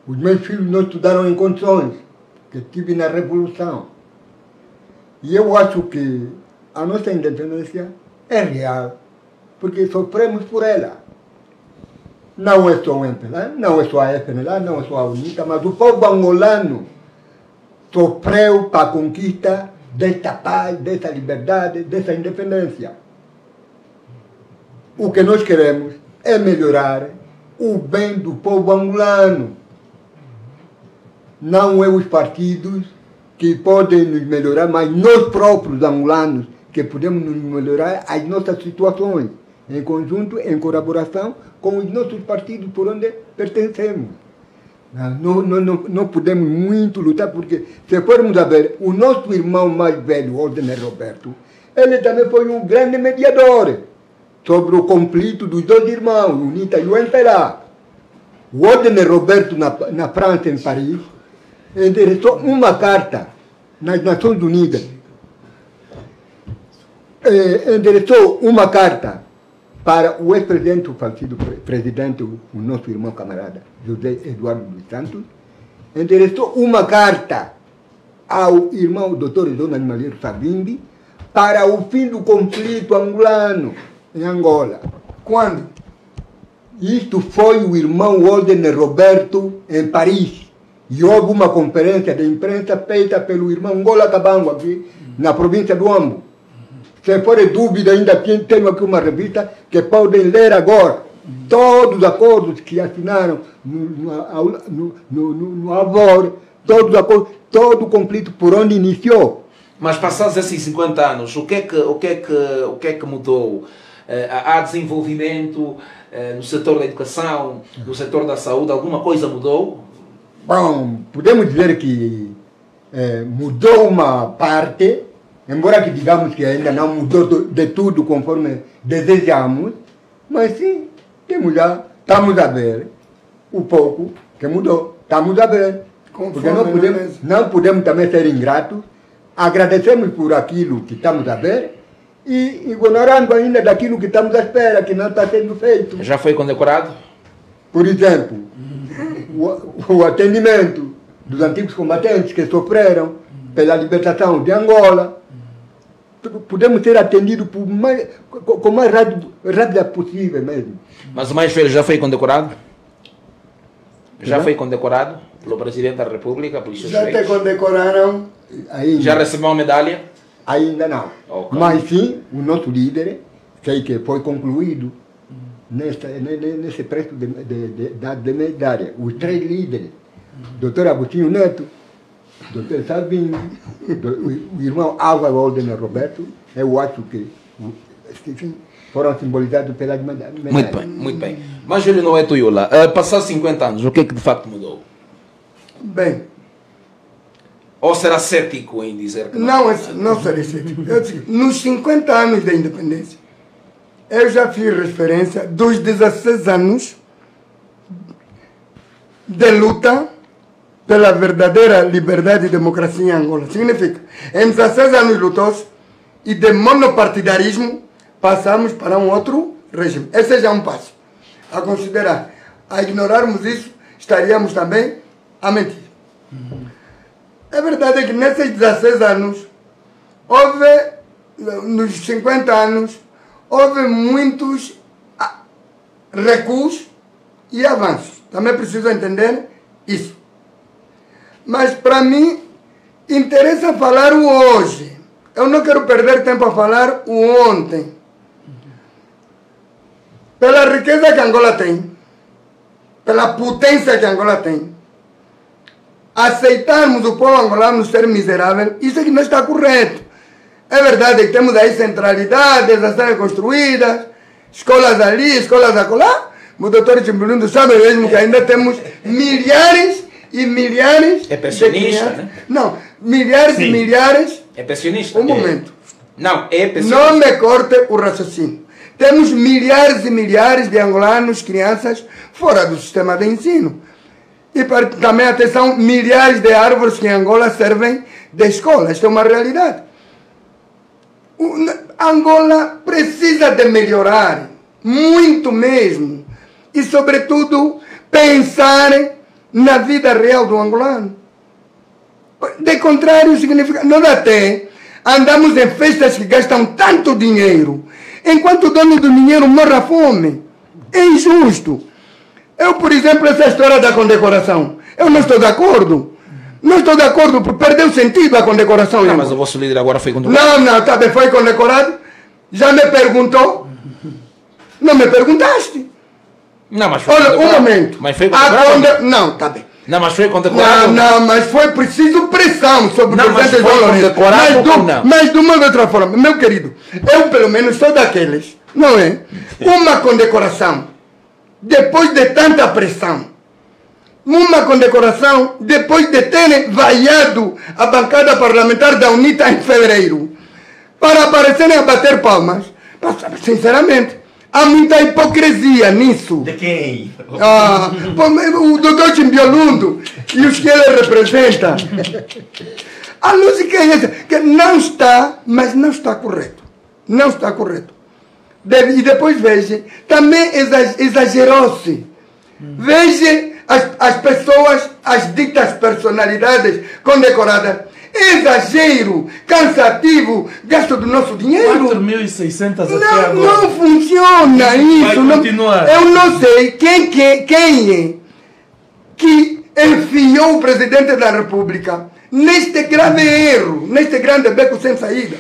Os meus filhos não estudaram em condições que tive na Revolução. E eu acho que a nossa independência é real, porque sofremos por ela. Não é só o MPLA, não é só a FNLA, não é só a UNITA, mas o povo angolano sofreu para a conquista desta paz, desta liberdade, desta independência. O que nós queremos é melhorar o bem do povo angolano. Não é os partidos que podem nos melhorar, mas nós próprios angolanos que podemos nos melhorar as nossas situações, em conjunto, em colaboração com os nossos partidos por onde pertencemos. Não podemos muito lutar, porque se formos a ver, o nosso irmão mais velho, Ordener Roberto, ele também foi um grande mediador sobre o conflito dos dois irmãos, o UNITA e o MPLA. O Ordener Roberto, na França, em Paris, endereçou uma carta nas Nações Unidas. Endereçou uma carta para o ex-presidente, o falecido presidente, o nosso irmão camarada, José Eduardo dos Santos, endereçou uma carta ao irmão Dr. Donald Malheiro Savimbi para o fim do conflito angolano em Angola. Quando? Isto foi o irmão Ordener Roberto em Paris. E houve uma conferência de imprensa feita pelo irmão Ngola Kabango, aqui na província do Ambo. Se for dúvida, ainda tenho aqui uma revista que podem ler agora. Todos os acordos que assinaram no Avor, todos os acordos, todo o conflito por onde iniciou. Mas passados esses 50 anos, o que é que mudou? Há desenvolvimento no setor da educação, no setor da saúde? Alguma coisa mudou? Bom, podemos dizer que mudou uma parte, embora que digamos que ainda não mudou de tudo conforme desejamos, mas sim, estamos a ver o pouco que mudou. Estamos a ver. Porque não podemos também ser ingratos. Agradecemos por aquilo que estamos a ver e ignorando ainda daquilo que estamos à espera, que não está sendo feito. Já foi condecorado? Por exemplo, o atendimento dos antigos combatentes que sofreram pela libertação de Angola, podemos ser atendidos com mais rápida possível mesmo. Mas o mais velho já foi condecorado? Já foi condecorado pelo Presidente da República, por isso já te condecoraram? Ainda. Já recebeu uma medalha? Ainda não. Okay. Mas sim, o nosso líder, sei que foi concluído nesse preço de medalha. Os 3 líderes, Dr. Agostinho Neto, Dr. Savimbi, o irmão Álvaro Ordener Roberto, eu acho que foram simbolizados pelas medalhas. Muito bem, muito bem. Mas ele não é Tuiula. Passados 50 anos, o que é que de facto mudou? Bem. Ou será cético em dizer que não? Não serei cético. Nos 50 anos da independência, eu já fiz referência dos 16 anos de luta pela verdadeira liberdade e democracia em Angola. Significa, em 16 anos lutou-se e de monopartidarismo passamos para um outro regime. Esse já é um passo a considerar. A ignorarmos isso, estaríamos também a mentir. A verdade é que nesses 16 anos, nos 50 anos, houve muitos recuos e avanços. Também preciso entender isso. Mas para mim, interessa falar o hoje. Eu não quero perder tempo a falar o ontem. Pela riqueza que Angola tem, pela potência que Angola tem, aceitarmos o povo angolano ser miserável, isso é que não está correto. É verdade que temos aí centralidades a serem construídas, escolas ali, escolas acolá. O doutor Chimbilundo sabe mesmo que ainda temos milhares e milhares... É pensionista, né? Não, milhares e milhares... É pensionista? Um momento. Não, é pensionista. Não me corte o raciocínio. Temos milhares e milhares de angolanos, crianças, fora do sistema de ensino. E também, atenção, milhares de árvores que em Angola servem de escola. Isto é uma realidade. Angola precisa de melhorar, muito mesmo. E, sobretudo, pensar na vida real do angolano. De contrário, significa... Nós até andamos em festas que gastam tanto dinheiro, enquanto o dono do dinheiro morre à fome. É injusto. Eu, por exemplo, essa história da condecoração, eu não estou de acordo. Não estou de acordo, porque perdeu sentido a condecoração. Não, mas o vosso líder agora foi condecorado. Não, também foi condecorado. Já me perguntou. Não me perguntaste. Não, mas foi olha, um momento. Mas foi condecorado. Não, está bem. Não, mas foi condecorado. Não, mas foi preciso pressão sobre o presidente João Lourenço. Mas de uma ou outra forma, meu querido, eu pelo menos sou daqueles, não é? Uma condecoração, depois de tanta pressão, uma condecoração, depois de terem vaiado a bancada parlamentar da UNITA em fevereiro, para aparecerem a bater palmas, sinceramente, há muita hipocrisia nisso. De quem? O doutor Chimbiolundo e os que ele representa. A lógica é essa, que não está, mas não está correto. Não está correto. E depois veja, também exagerou-se. Veja as pessoas, as ditas personalidades condecoradas. Exagero, cansativo, gasto do nosso dinheiro. 4.600 até agora. Não funciona isso. Vai continuar. Eu não sei quem é que enfiou o presidente da República neste grave erro, neste grande beco sem saída.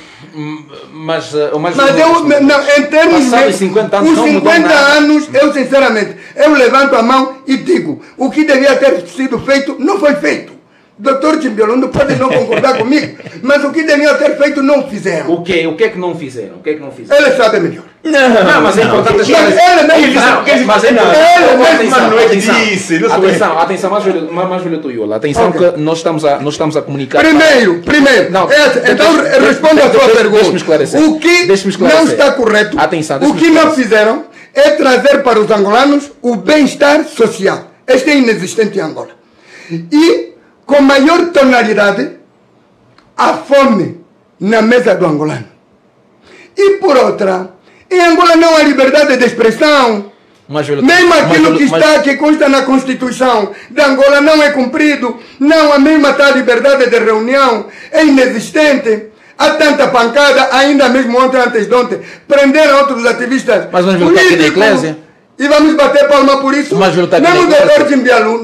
Mas em termos de 50 anos, os 50 anos, eu sinceramente, eu levanto a mão e digo, o que devia ter sido feito não foi feito. Doutor Chimbiolundo pode não concordar comigo, mas o que devia ter feito não fizeram. O que é que não fizeram? O que é que não fizeram? Ele sabe melhor. Não, mas é importante atenção, mais velho Tuiola. Atenção que nós estamos a comunicar. Primeiro, então responda a sua pergunta. Deixe-me esclarecer. O que não está correto, o que não fizeram é trazer para os angolanos o bem-estar social. Este é inexistente em Angola. E com maior tonalidade, a fome na mesa do angolano. E por outra, em Angola não há liberdade de expressão. Mesmo aquilo que consta na Constituição de Angola não é cumprido. Não, a mesma tal liberdade de reunião é inexistente. Há tanta pancada, ainda mesmo antes de ontem, prenderam outros ativistas políticos. E vamos bater palma por isso. Mesmo o doutor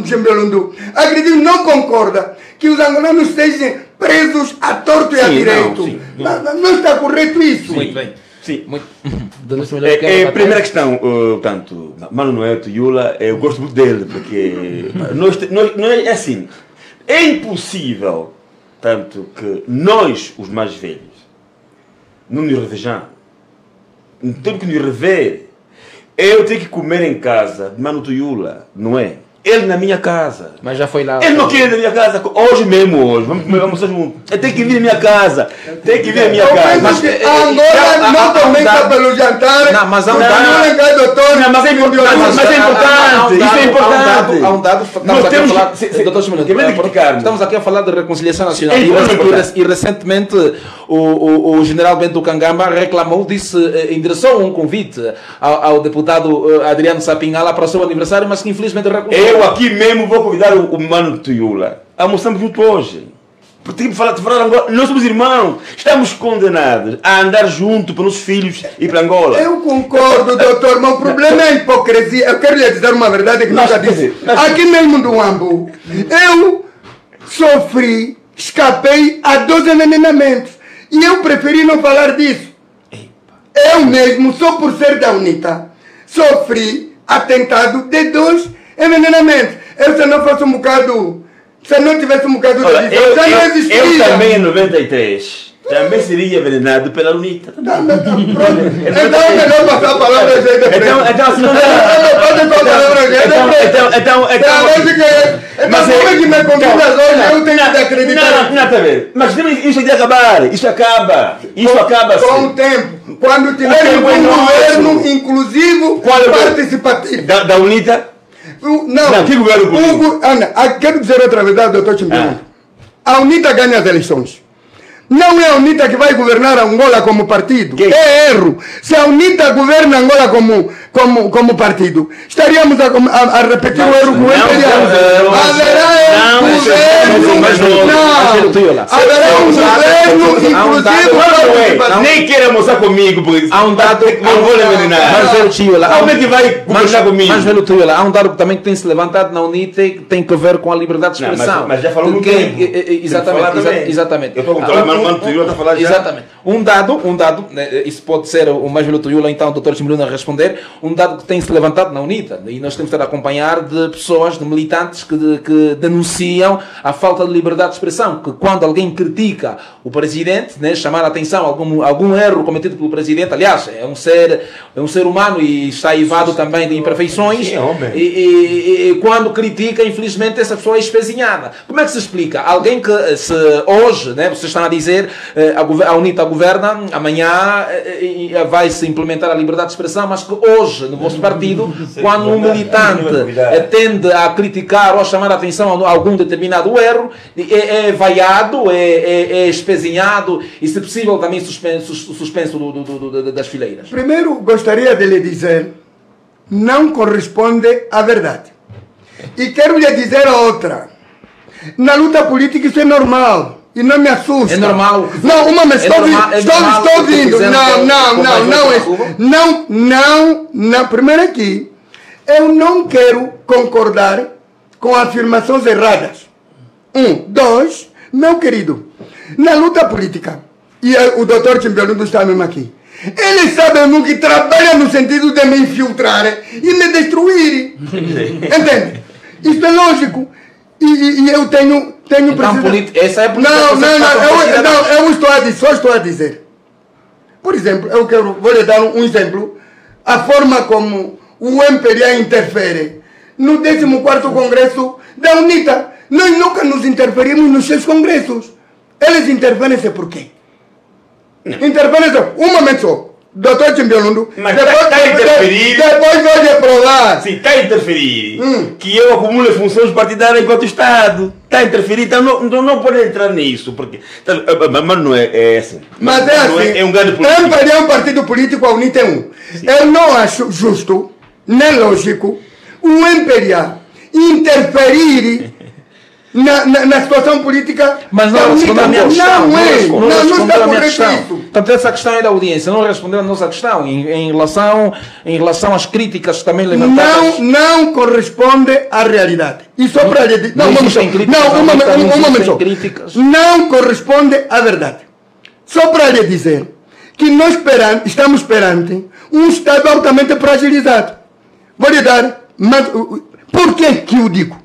Chimbiolundo, acredito, não concorda que os angolanos sejam presos a torto e a direito. Não está correto isso. Muito bem. Sim. Primeira questão, portanto, Mano Noel Tuiola, eu gosto muito dele, porque é assim, é impossível, tanto que nós, os mais velhos, não nos revejamos, não temos que nos rever. Eu tenho que comer em casa de Mano Tuiola, não é? ele na minha casa. Mas já foi lá. Ele não quer ir na minha casa, hoje mesmo, hoje. Vamos almoçar juntos. Ele tem que vir na minha casa. Tem que vir na minha casa. Mas Angola não começa pelo jantar. Não, mas há um mas dado. Mas é importante. Isso é importante. Há um dado. Nós temos Estamos aqui a falar de reconciliação nacional. É importante. E recentemente o general Bento Kangamba reclamou, endereçou um convite ao deputado Adriano Sapinhala para o seu aniversário, mas que infelizmente recusou. Eu aqui mesmo vou convidar o Mano Tuiula. Almoçamos junto hoje. Porque te falar agora, nós somos irmãos. Estamos condenados a andar junto para os filhos e para Angola. Eu concordo, doutor, mas o problema é a hipocrisia. Eu quero lhe dizer uma verdade que nunca disse. Aqui mesmo no Ambo, eu sofri, escapei a 2 envenenamentos. E eu preferi não falar disso. Eu mesmo, só por ser da UNITA, sofri atentado de 2 envenenamentos. Eu se não fosse um bocado, se não tivesse um bocado de visão, já não existia. Eu também em 93 também seria envenenado pela UNITA. Então é melhor passar a palavra a gente. Então assim não Mas como é que me convidas hoje? Eu tenho que acreditar. Não, está a ver. Mas isso de acabar. Isso acaba. Isso acaba assim. Com o tempo. Quando tivermos um governo inclusivo, participativo. Da UNITA? Não, que governo político? Quero dizer outra verdade, doutor Chimbiano. A UNITA ganha as eleições. Não é a UNITA que vai governar Angola como partido. É erro. Se a UNITA governa Angola como partido, estaríamos a repetir o erro com o imperialismo. Haverá um governo inclusive. Nem queira almoçar comigo, porque há um dado. Não vou envenenar. Como é que vai conversar comigo? Mas, velho Tuiola, há um dado que também tem se levantado na UNITA que tem que ver com a liberdade de expressão. Mas já falou no tempo. Exatamente. Eu estou com Mano Tuiola a falar já. Exatamente. Um dado, isso pode ser o mais velho Tuiola, então o Dr. Chimiluna a responder, um dado que tem se levantado na UNITA, e nós temos estado a acompanhar de pessoas, de militantes que denunciam a falta de liberdade de expressão, que quando alguém critica o presidente, né, chamar a atenção algum erro cometido pelo presidente, aliás, é um ser humano e está aivado também de imperfeições, e quando critica, infelizmente, essa pessoa é espezinhada. Como é que se explica? Alguém que se hoje, né, vocês estão a dizer, a UNITA governa, amanhã vai-se implementar a liberdade de expressão, mas que hoje, no vosso partido, quando um militante tende a criticar ou a chamar a atenção a algum determinado erro, é vaiado, é espezinhado e, se possível, também suspenso das fileiras. Primeiro, gostaria de lhe dizer, não corresponde à verdade. E quero lhe dizer outra. Na luta política isso é normal. E não me assusta. É normal. Não, uma vez estou ouvindo. Não. Primeiro aqui, eu não quero concordar com afirmações erradas. 2, meu querido, na luta política, e o doutor Chimbiano está mesmo aqui, eles sabem que trabalham no sentido de me infiltrar e me destruir. Entende? Isso é lógico. E eu tenho essa é a política. Eu só estou a dizer. Por exemplo, vou lhe dar um exemplo. A forma como o MPLA interfere no 14º Congresso da UNITA. Nós nunca nos interferimos nos seus congressos. Eles interferem-se por quê? Interferem-se um momento só. Doutor Chimbiano, mas está a interferir. Depois vou lhe provar. Sim, está a interferir. Que eu acumulo funções partidárias enquanto Estado. Está a interferir, então não pode entrar nisso. Porque, mas não é assim. Mas é assim. É um grande político. MPLA é um partido político, a UNITA é um. Sim. Eu não acho justo, nem lógico, o MPLA interferir na situação política. Mas não respondeu a minha questão. Não está correto isso. Portanto, essa questão é da audiência. Não respondeu a nossa questão em relação às críticas também levantadas. Não corresponde à realidade. E só para lhe dizer. Um momento só. Não corresponde à verdade. Só para lhe dizer que nós estamos perante um Estado altamente fragilizado. Vou lhe dar. Mas por que eu digo?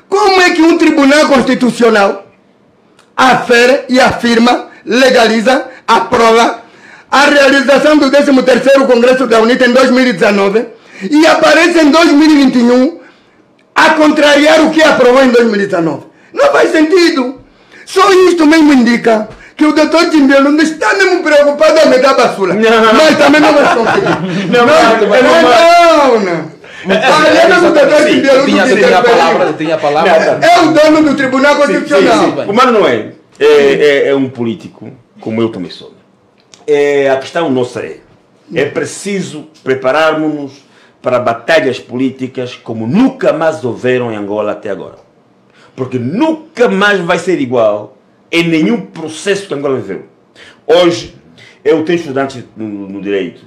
Como é que um tribunal constitucional afere e afirma, legaliza, aprova a realização do 13º Congresso da UNITA em 2019 e aparece em 2021 a contrariar o que aprovou em 2019. Não faz sentido. Só isto mesmo indica que o doutor Timbiano não está mesmo preocupado a meter a basura. Mas também não vai conseguir. Não. Além do doutor Timbiano, tinha a palavra. É o dono do Tribunal Constitucional. O Mano Noé é um político, como eu também sou. A questão nossa é preciso prepararmos-nos para batalhas políticas como nunca mais houveram em Angola até agora. Porque nunca mais vai ser igual em nenhum processo que Angola viveu. Hoje, eu tenho estudantes no direito,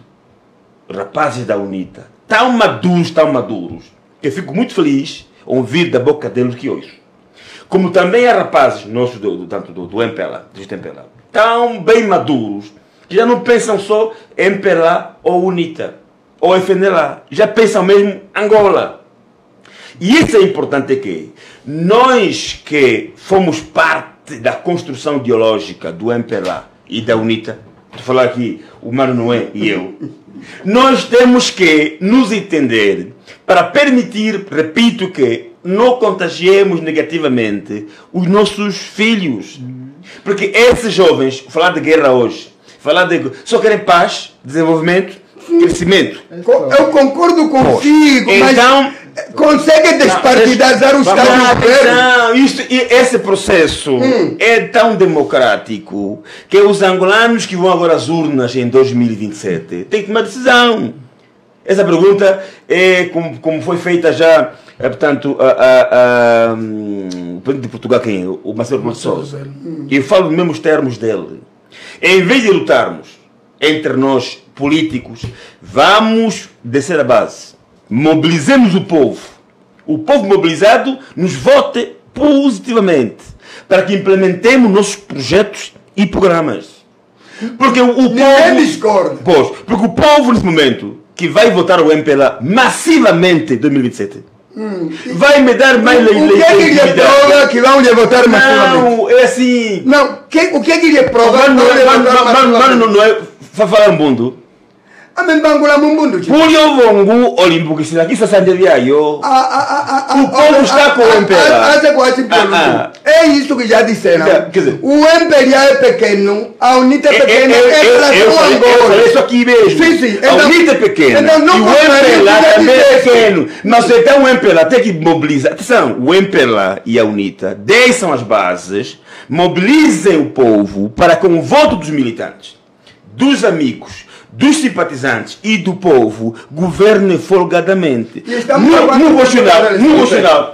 rapazes da UNITA, tão maduros, que eu fico muito feliz ouvir da boca deles que hoje. Como também há rapazes nossos, tanto do MPLA, tão bem maduros, que já não pensam só MPLA ou UNITA, ou FNLA, já pensam mesmo Angola. E isso é importante que nós que fomos parte da construção ideológica do MPLA e da UNITA, estou a falar aqui o Mano Noé e eu, nós temos que nos entender para permitir, repito, que não contagiemos negativamente os nossos filhos. Porque esses jovens, falar de guerra hoje, só querem paz, desenvolvimento, crescimento. Eu concordo consigo, então, mas consegue despartidarizar o Estado do governo? Esse processo é tão democrático que os angolanos que vão agora às urnas em 2027 têm que tomar decisão. Essa pergunta é como foi feita já, portanto, o presidente de Portugal, quem é? O Marcelo Rebelo de Sousa. E eu falo nos mesmos termos dele. Em vez de lutarmos entre nós, políticos, vamos descer a base. Mobilizemos o povo. O povo mobilizado nos vote positivamente para que implementemos nossos projetos e programas. Porque o povo... discorda. Pois, porque o povo, nesse momento, que vai votar o MPLA massivamente em 2027, vai me dar mais legitimidade. O que é que lhe prova que vão lhe votar massivamente? Não, é assim... Não, o que é que lhe prova? Mano, não é... Vai falar um mundo. Amembangula mumbundo. Pulio vongu olimpo kisila kisa sandelia yo. O povo está com o MPLA. É isso que já disseram. O MPLA é pequeno, a UNITA é pequena, é Brasil Angola. Isso aqui mesmo. Sim. A UNITA é pequena. E o MPLA também é pequeno. Mas então o MPLA tem que mobilizar. Atenção, o MPLA e a UNITA deixam as bases, mobilizem o povo para com o voto dos militantes, dos amigos, dos simpatizantes e do povo, governe folgadamente.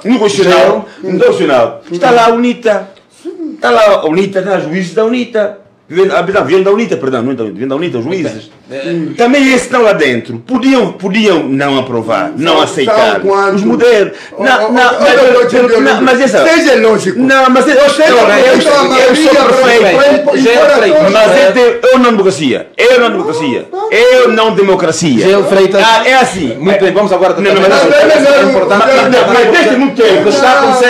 No Constitucional, está lá a UNITA. Está lá a UNITA, está os juízes da UNITA. Vêm da UNITA, perdão, vêm da UNITA, os juízes. Também esses estão lá dentro. Podiam não aprovar, não aceitar os modelos. Mas essa... Seja lógico. Não, mas eu sou perfeito. Eu não democracia. Eu não democracia. Gel Freitas. É assim. Muito bem, vamos agora... É importante. Mas desde muito tempo está a acontecer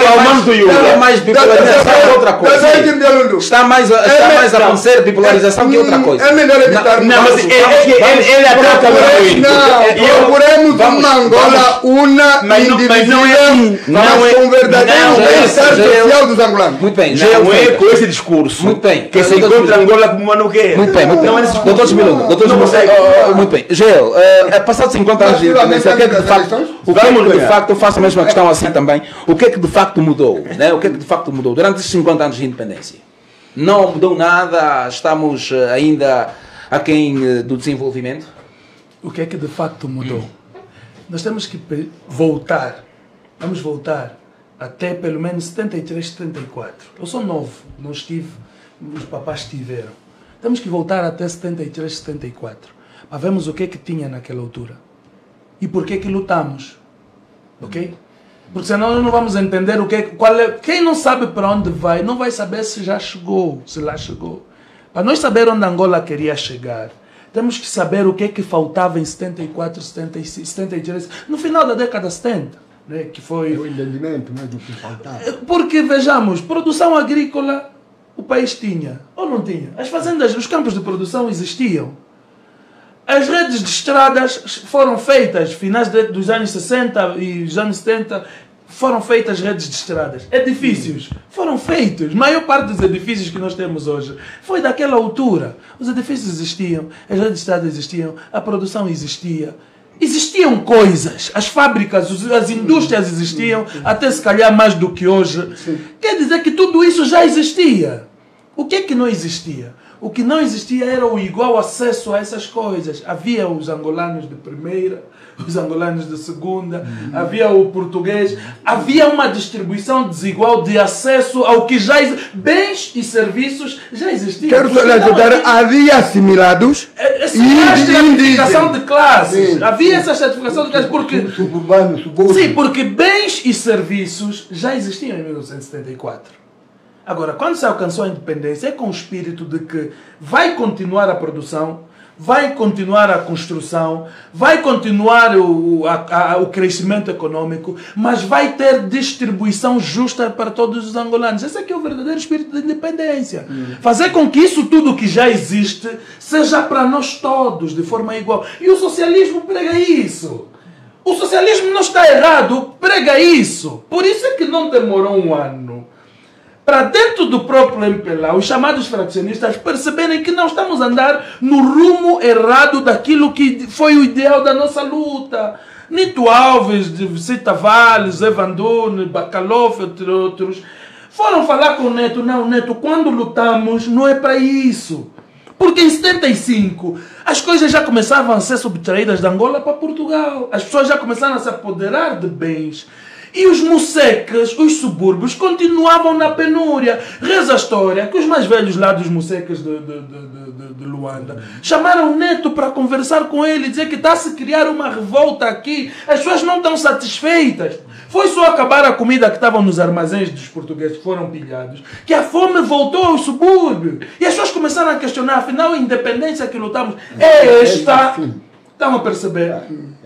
ao mano do Yula. É mais bipolarização que outra coisa. Está mais a acontecer bipolarização que outra coisa. É melhor evitar. Não, mas ele ataca muito. Procuremos uma Angola una, indivisível, mas com verdadeiro bem-estar social dos angolanos. Muito bem. Não é com esse discurso muito bem. Que se encontra Angola como mano quer. Muito bem. Doutor Chimilundo. Muito bem. Gel, passados 50 anos de independência, o que é que de facto, eu faço a mesma questão assim também, o que é que de facto mudou? O que é que de facto mudou durante esses 50 anos de independência? Não mudou nada, estamos ainda aquém do desenvolvimento? O que é que de facto mudou? Nós temos que voltar, vamos voltar até pelo menos 73, 74. Eu sou novo, não estive, os papás estiveram. Temos que voltar até 73, 74, para vermos o que é que tinha naquela altura. E por que lutamos, ok? Porque senão nós não vamos entender qual é. Quem não sabe para onde vai, não vai saber se já chegou, se lá chegou. Para nós saber onde Angola queria chegar, temos que saber o que é que faltava em 74, 76, 73, no final da década 70, né, que foi... O entendimento mesmo que faltava. Porque, vejamos, produção agrícola o país tinha, ou não tinha? As fazendas, os campos de produção existiam. As redes de estradas foram feitas, finais dos anos 60 e os anos 70, foram feitas redes de estradas. Edifícios foram feitos. A maior parte dos edifícios que nós temos hoje foi daquela altura. Os edifícios existiam, as redes de estradas existiam, a produção existia. Existiam coisas, as fábricas, as indústrias existiam, até se calhar mais do que hoje. Quer dizer que tudo isso já existia. O que é que não existia? O que não existia era o igual acesso a essas coisas. Havia os angolanos de primeira, os angolanos de segunda, havia o português, havia uma distribuição desigual de acesso ao que já bens e serviços já existiam. Quero só lhe ajudar, havia assimilados e estratificação de classes. Sim. Havia essa estratificação de classes porque... Suburbano, subúrbio. Sim, porque bens e serviços já existiam em 1974. Agora, quando se alcançou a independência, é com o espírito de que vai continuar a produção, vai continuar a construção, vai continuar o crescimento econômico, mas vai ter distribuição justa para todos os angolanos. Esse aqui é o verdadeiro espírito da independência. Fazer com que isso tudo que já existe seja para nós todos, de forma igual. E o socialismo prega isso. O socialismo não está errado, prega isso. Por isso é que não demorou um ano para dentro do próprio MPLA, os chamados fraccionistas perceberem que não estamos a andar no rumo errado daquilo que foi o ideal da nossa luta. Nito Alves, Vicente Tavares, Evandone, Bacalov, entre outros, foram falar com o Neto. Não, Neto, quando lutamos não é para isso. Porque em 75 as coisas já começavam a ser subtraídas de Angola para Portugal. As pessoas já começaram a se apoderar de bens. E os mussecas, os subúrbios, continuavam na penúria. Reza a história que os mais velhos lá dos mussecas de Luanda chamaram o Neto para conversar com ele, dizer que está a se criar uma revolta aqui, as pessoas não estão satisfeitas. Foi só acabar a comida que estavam nos armazéns dos portugueses que foram pilhados, que a fome voltou aos subúrbios. E as pessoas começaram a questionar, afinal a independência que lutamos é esta... Estão a perceber?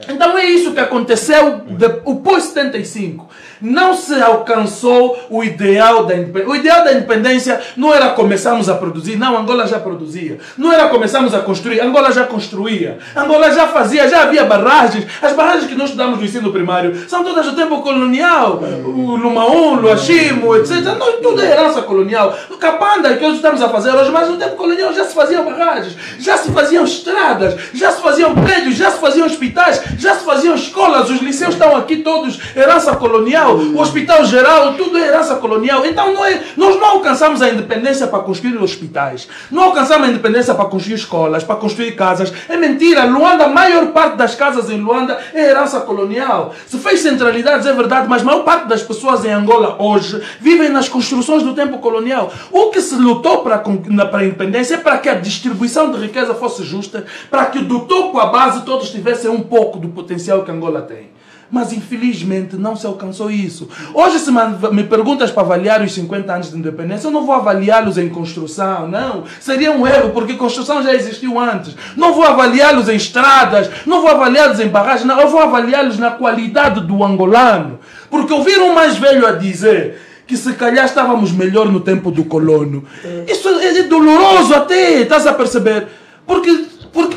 Então é isso que aconteceu o pós-75. Não se alcançou o ideal da independência. O ideal da independência não era começarmos a produzir. Não, Angola já produzia. Não era começarmos a construir. Angola já construía. Angola já fazia, já havia barragens. As barragens que nós estudamos no ensino primário são todas do tempo colonial. O Lumaú, Luachimo, etc. Não, tudo é herança colonial. O Capanda, que nós estamos a fazer hoje, mas no tempo colonial já se faziam barragens, já se faziam estradas, já se faziam prédios, já se faziam hospitais, já se faziam escolas. Os liceus estão aqui todos, herança colonial. O hospital geral, tudo é herança colonial. Então nós não alcançamos a independência para construir hospitais. Não alcançamos a independência para construir escolas, para construir casas. É mentira. Luanda, a maior parte das casas em Luanda é herança colonial. Se fez centralidades, é verdade, mas a maior parte das pessoas em Angola hoje vivem nas construções do tempo colonial. O que se lutou para a independência é para que a distribuição de riqueza fosse justa, para que do topo à base todos tivessem um pouco do potencial que Angola tem. Mas infelizmente não se alcançou isso. Hoje, se me perguntas para avaliar os 50 anos de independência, eu não vou avaliá-los em construção, não. Seria um erro, porque construção já existiu antes. Não vou avaliá-los em estradas, não vou avaliá-los em barragens, não. Eu vou avaliá-los na qualidade do angolano. Porque ouvir um mais velho a dizer que se calhar estávamos melhor no tempo do colono, isso é doloroso até, estás a perceber? Porque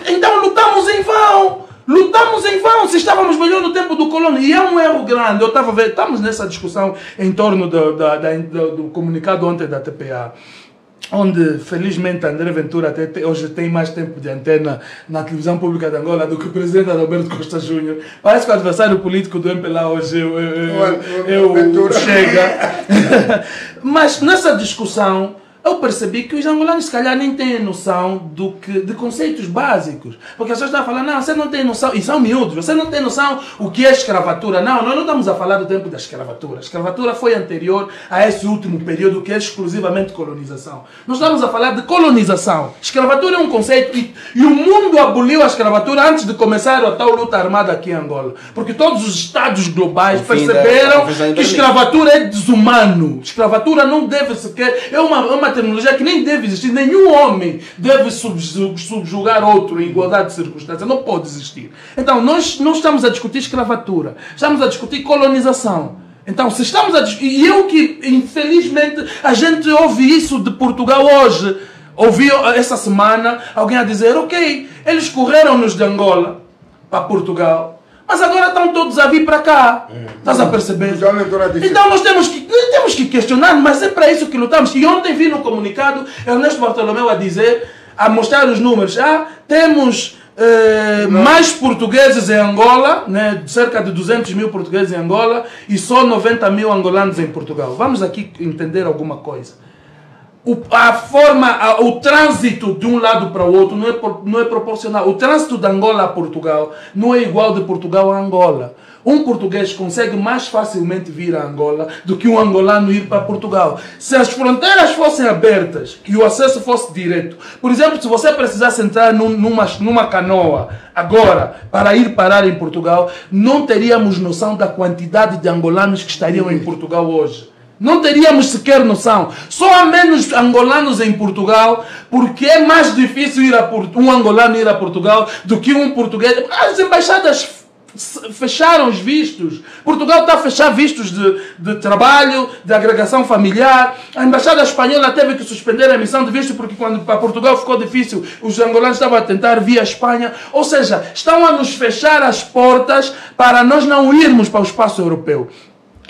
então lutamos em vão. Lutamos em vão, se estávamos melhor no tempo do colono. E é um erro grande. Eu estava a ver, estamos nessa discussão em torno do comunicado ontem da TPA, onde felizmente André Ventura até hoje tem mais tempo de antena na televisão pública de Angola do que o presidente Adalberto Costa Júnior. Parece que o adversário político do MPLA hoje o Chega. Mas nessa discussão eu percebi que os angolanos se calhar nem têm noção de conceitos básicos. Porque as pessoas estão a falar, não, você não tem noção, e são miúdos, você não tem noção o que é escravatura. Não, nós não estamos a falar do tempo da escravatura. A escravatura foi anterior a esse último período que é exclusivamente colonização. Nós estamos a falar de colonização. Escravatura é um conceito e o mundo aboliu a escravatura antes de começar a tal luta armada aqui em Angola. Porque todos os estados globais perceberam que escravatura é desumano. Escravatura não deve sequer, é uma terminologia que nem deve existir. Nenhum homem deve subjugar outro em igualdade de circunstâncias. Não pode existir. Então, nós não estamos a discutir escravatura. Estamos a discutir colonização. Então, se estamos a discutir... E eu que, infelizmente, a gente ouve isso de Portugal hoje. ouvi essa semana alguém a dizer, ok, eles correram-nos de Angola para Portugal, mas agora estão todos a vir para cá. Estás a perceber? Então nós temos que questionar, mas é para isso que lutamos. E ontem vi no comunicado Ernesto Bartolomeu a dizer, a mostrar os números. Temos mais portugueses em Angola, né, cerca de 200 mil portugueses em Angola e só 90 mil angolanos em Portugal. Vamos aqui entender alguma coisa. O trânsito de um lado para o outro não é proporcional. O trânsito de Angola a Portugal não é igual de Portugal a Angola. Um português consegue mais facilmente vir a Angola do que um angolano ir para Portugal. Se as fronteiras fossem abertas e o acesso fosse direto, por exemplo, se você precisasse entrar numa canoa agora para ir parar em Portugal, não teríamos noção da quantidade de angolanos que estariam em Portugal hoje. Não teríamos sequer noção. Só há menos angolanos em Portugal, porque é mais difícil um angolano ir a Portugal do que um português. As embaixadas fecharam os vistos. Portugal está a fechar vistos de trabalho, de agregação familiar. A embaixada espanhola teve que suspender a emissão de visto porque quando para Portugal ficou difícil, os angolanos estavam a tentar via Espanha. Ou seja, estão a nos fechar as portas para nós não irmos para o espaço europeu.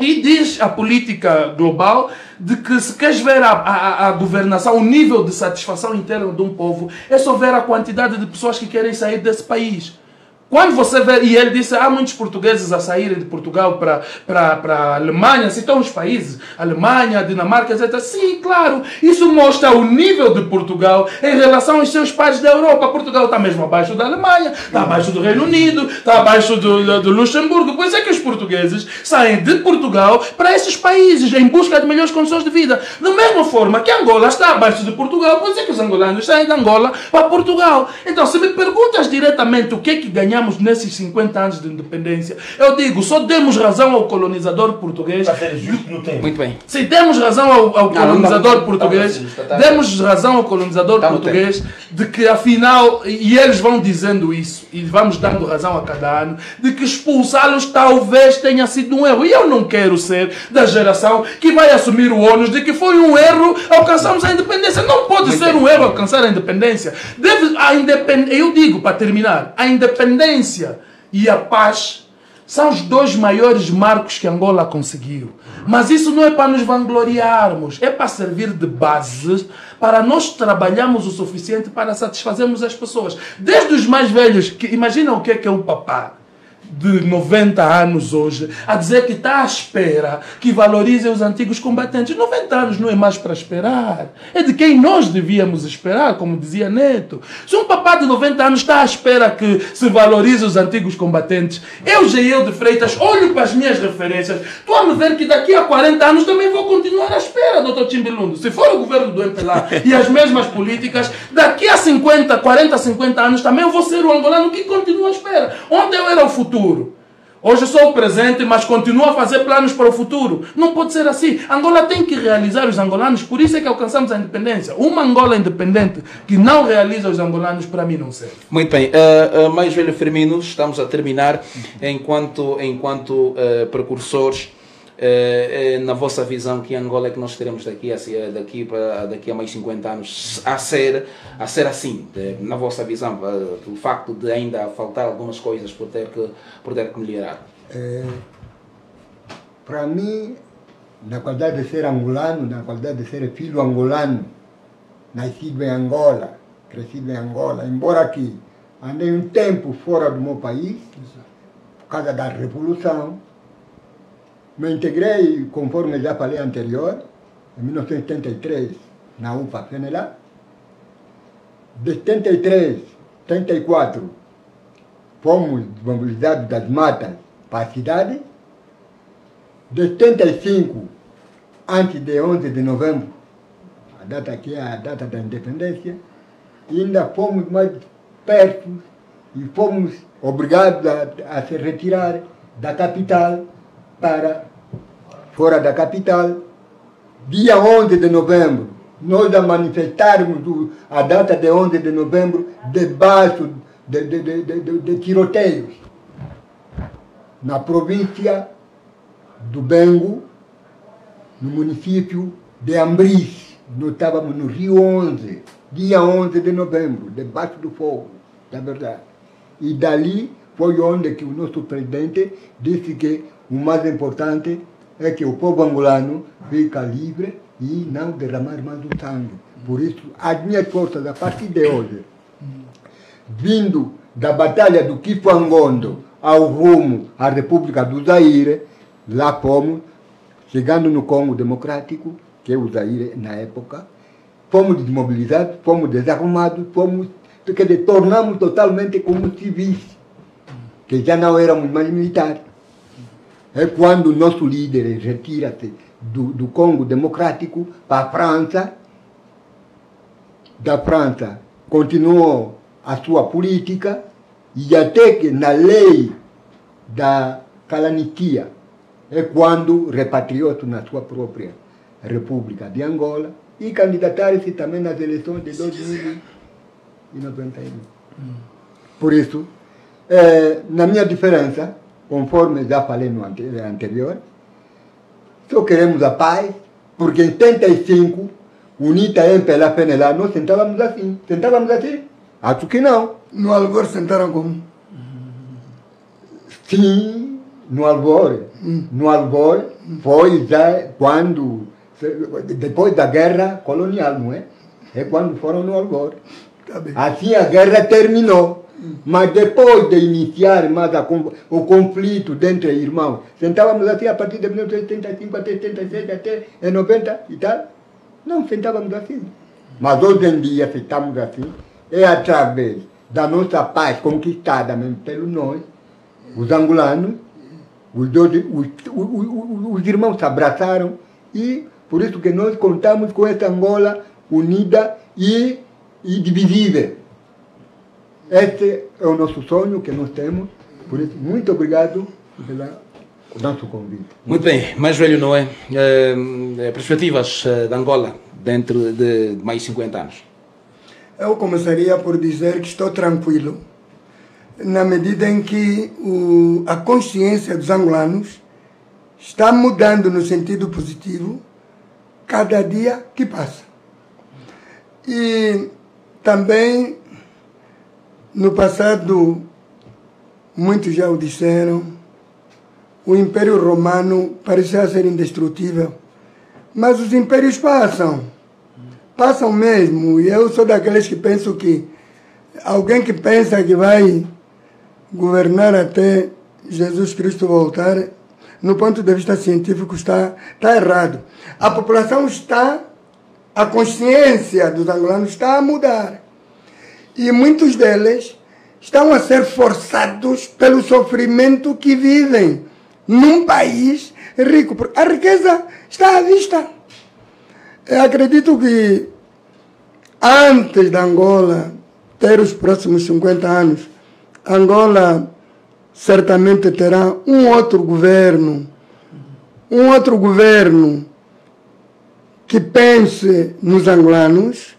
E diz a política global de que se queres ver a governação, o nível de satisfação interna de um povo, é só ver a quantidade de pessoas que querem sair desse país. Quando você vê, e ele disse, há muitos portugueses a saírem de Portugal para a Alemanha, citam os países, Alemanha, Dinamarca, etc. Sim, claro, isso mostra o nível de Portugal em relação aos seus pares da Europa. Portugal está mesmo abaixo da Alemanha, está abaixo do Reino Unido, está abaixo do Luxemburgo. Pois é que os portugueses saem de Portugal para esses países em busca de melhores condições de vida. Da mesma forma que Angola está abaixo de Portugal, pois é que os angolanos saem de Angola para Portugal. Então, se me perguntas diretamente o que é que ganhamos nesses 50 anos de independência, eu digo, só demos razão ao colonizador português. Muito bem. Se demos razão ao colonizador português, demos razão ao colonizador português de que afinal, e eles vão dizendo isso, e vamos dando razão a cada ano, de que expulsá-los talvez tenha sido um erro. E eu não quero ser da geração que vai assumir o ônus de que foi um erro alcançarmos a independência. Não pode ser um erro alcançar a independência. Eu digo, para terminar, a independência e a paz são os dois maiores marcos que Angola conseguiu. Mas isso não é para nos vangloriarmos, é para servir de base para nós trabalharmos o suficiente para satisfazermos as pessoas. Desde os mais velhos, que imaginam o que é um papá de 90 anos hoje, a dizer que está à espera que valorizem os antigos combatentes. 90 anos não é mais para esperar. É de quem nós devíamos esperar, como dizia Neto. Se um papá de 90 anos está à espera que se valorize os antigos combatentes, eu, Geil de Freitas, olho para as minhas referências, estou a me ver que daqui a 40 anos também vou continuar à espera, Dr. Chimbilundo. Se for o governo do MPLA e as mesmas políticas, daqui a 40, 50 anos também eu vou ser o angolano que continua à espera. Onde eu era o futuro? Hoje sou o presente, mas continuo a fazer planos para o futuro. Não pode ser assim. Angola tem que realizar os angolanos, por isso é que alcançamos a independência. Uma Angola independente que não realiza os angolanos, para mim não serve. Muito bem. Mais velho Firmino, estamos a terminar. Enquanto precursores, na vossa visão, que Angola é que nós teremos daqui a mais 50 anos a ser assim, na vossa visão, o facto de ainda faltar algumas coisas por ter que melhorar? Para mim, na qualidade de ser angolano, na qualidade de ser filho angolano, nascido em Angola, crescido em Angola, embora que andei um tempo fora do meu país, por causa da Revolução, me integrei, conforme já falei anterior, em 1973, na UPA-FNLA. De 73, 74, fomos mobilizados das matas para a cidade. De 75, antes de 11 de novembro, a data que é a data da independência, ainda fomos mais perto e fomos obrigados a se retirar da capital para fora da capital. Dia 11 de novembro, nós a manifestarmos a data de 11 de novembro debaixo de tiroteios na província do Bengo, no município de Ambris. Nós estávamos no Rio 11, dia 11 de novembro, debaixo do fogo, da verdade. E dali foi onde que o nosso presidente disse que o mais importante é que o povo angolano fica livre e não derramar mais o sangue. Por isso, as minhas forças, a partir de hoje, vindo da batalha do Kifangondo ao rumo à República do Zaire, lá fomos, chegando no Congo Democrático, que é o Zaire na época, fomos desmobilizados, fomos desarrumados, quer dizer, tornamos totalmente como civis, que já não éramos mais militares. É quando o nosso líder retira-se do Congo Democrático para a França. Da França continuou a sua política e até que na lei da calamia é quando repatriou-se na sua própria República de Angola e candidatar-se também nas eleições de 2091. Por isso, na minha diferença, conforme já falei no anterior, só queremos a paz, porque em 75, UNITA e pela FNLA, nós sentávamos assim. Sentávamos assim? Acho que não. No Alvor sentaram como? Sim, no Alvor. No Alvor foi já quando, depois da guerra colonial, não é? É quando foram no Alvor. Assim a guerra terminou. Mas depois de iniciar mais o conflito entre irmãos, sentávamos assim a partir de 1985 até 86, até 90 e tal. Não sentávamos assim. Mas hoje em dia, se estamos assim, é através da nossa paz conquistada mesmo pelo nós, os angolanos, os irmãos se abraçaram e por isso que nós contamos com essa Angola unida e divisível. Este é o nosso sonho que nós temos. Por isso, muito obrigado pelo nosso convite. Muito bem, mais velho Noé, perspectivas de Angola dentro de mais 50 anos? Eu começaria por dizer que estou tranquilo, na medida em que a consciência dos angolanos está mudando no sentido positivo cada dia que passa. E também, no passado, muitos já o disseram, o Império Romano parecia ser indestrutível, mas os impérios passam mesmo, e eu sou daqueles que pensam que alguém que pensa que vai governar até Jesus Cristo voltar, no ponto de vista científico está errado. A população a consciência dos angolanos está a mudar, e muitos deles estão a ser forçados pelo sofrimento que vivem num país rico. A riqueza está à vista. Eu acredito que antes da Angola ter os próximos 50 anos, Angola certamente terá um outro governo que pense nos angolanos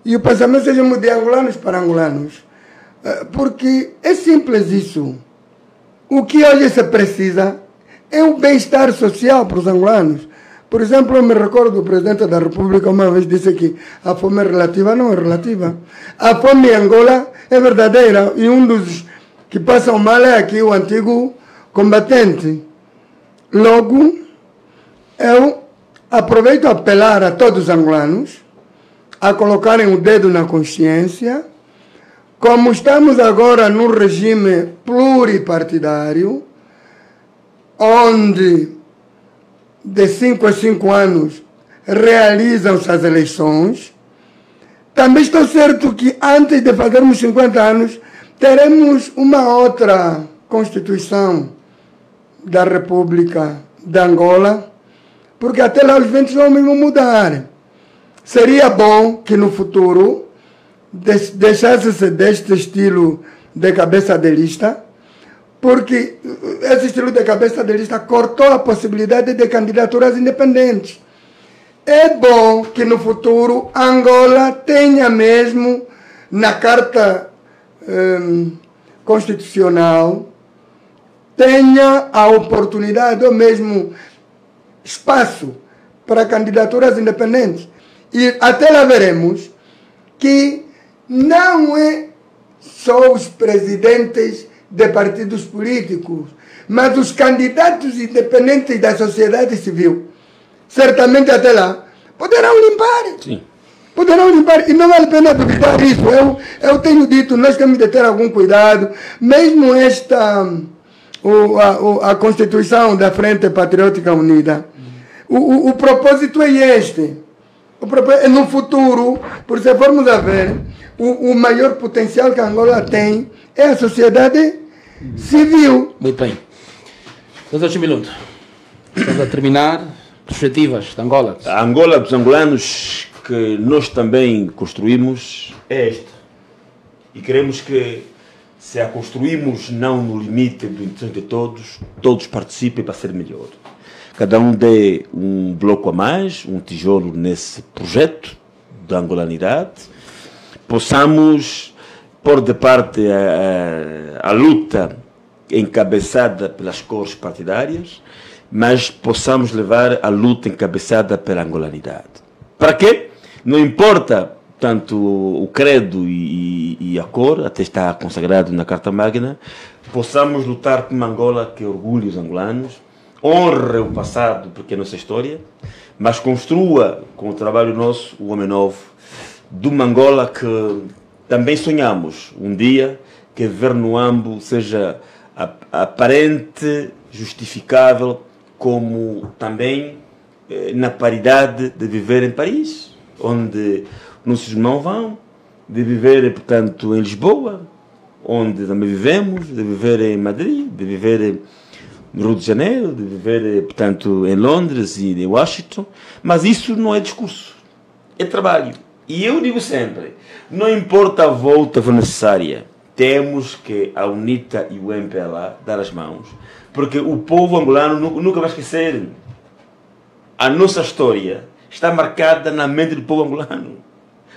e o pensamento seja de angolanos para angolanos. Porque é simples isso. O que hoje se precisa é o bem-estar social para os angolanos. Por exemplo, eu me recordo do presidente da República uma vez disse que a fome é relativa. Não é relativa. A fome em Angola é verdadeira. E um dos que passam mal é aqui o antigo combatente. Logo, eu aproveito a apelar a todos os angolanos a colocarem o dedo na consciência. Como estamos agora num regime pluripartidário, onde de 5 a 5 anos realizam-se as eleições, também estou certo que antes de fazermos 50 anos, teremos uma outra Constituição da República de Angola, porque até lá os ventos vão mesmo mudar. Seria bom que no futuro deixasse-se deste estilo de cabeça de lista, porque esse estilo de cabeça de lista cortou a possibilidade de candidaturas independentes. É bom que no futuro Angola tenha mesmo na Carta Constitucional, tenha a oportunidade ou mesmo espaço para candidaturas independentes. E até lá veremos que não é só os presidentes de partidos políticos, mas os candidatos independentes da sociedade civil, certamente até lá, poderão limpar. Sim. Poderão limpar, e não vale a pena duvidar disso. Eu tenho dito, nós temos de ter algum cuidado, mesmo a Constituição da Frente Patriótica Unida, o propósito é este. No futuro, por se formos a ver, o maior potencial que a Angola tem é a sociedade civil. Muito bem. Doutor Chimbilundo, estamos a terminar. Perspectivas de Angola. A Angola dos angolanos que nós também construímos é esta. E queremos que, se a construímos não no limite do interesse de todos, todos participem para ser melhor. Cada um dê um bloco a mais, um tijolo nesse projeto da angolanidade. Possamos pôr de parte a luta encabeçada pelas cores partidárias, mas possamos levar a luta encabeçada pela angolanidade. Para quê? Não importa tanto o credo e a cor, até está consagrado na Carta Magna, possamos lutar por uma Angola que orgulhe os angolanos, honre o passado, porque é a nossa história, mas construa com o trabalho nosso o homem novo, de uma Angola que também sonhamos um dia que viver no Ambo seja aparente, justificável, como também na paridade de viver em Paris, onde nossos irmãos vão, de viver, portanto, em Lisboa, onde também vivemos, de viver em Madrid, de viver no Rio de Janeiro, de viver, portanto, em Londres e em Washington, mas isso não é discurso, é trabalho. E eu digo sempre, não importa a volta for necessária, temos que a UNITA e o MPLA dar as mãos, porque o povo angolano nunca vai esquecer. A nossa história está marcada na mente do povo angolano.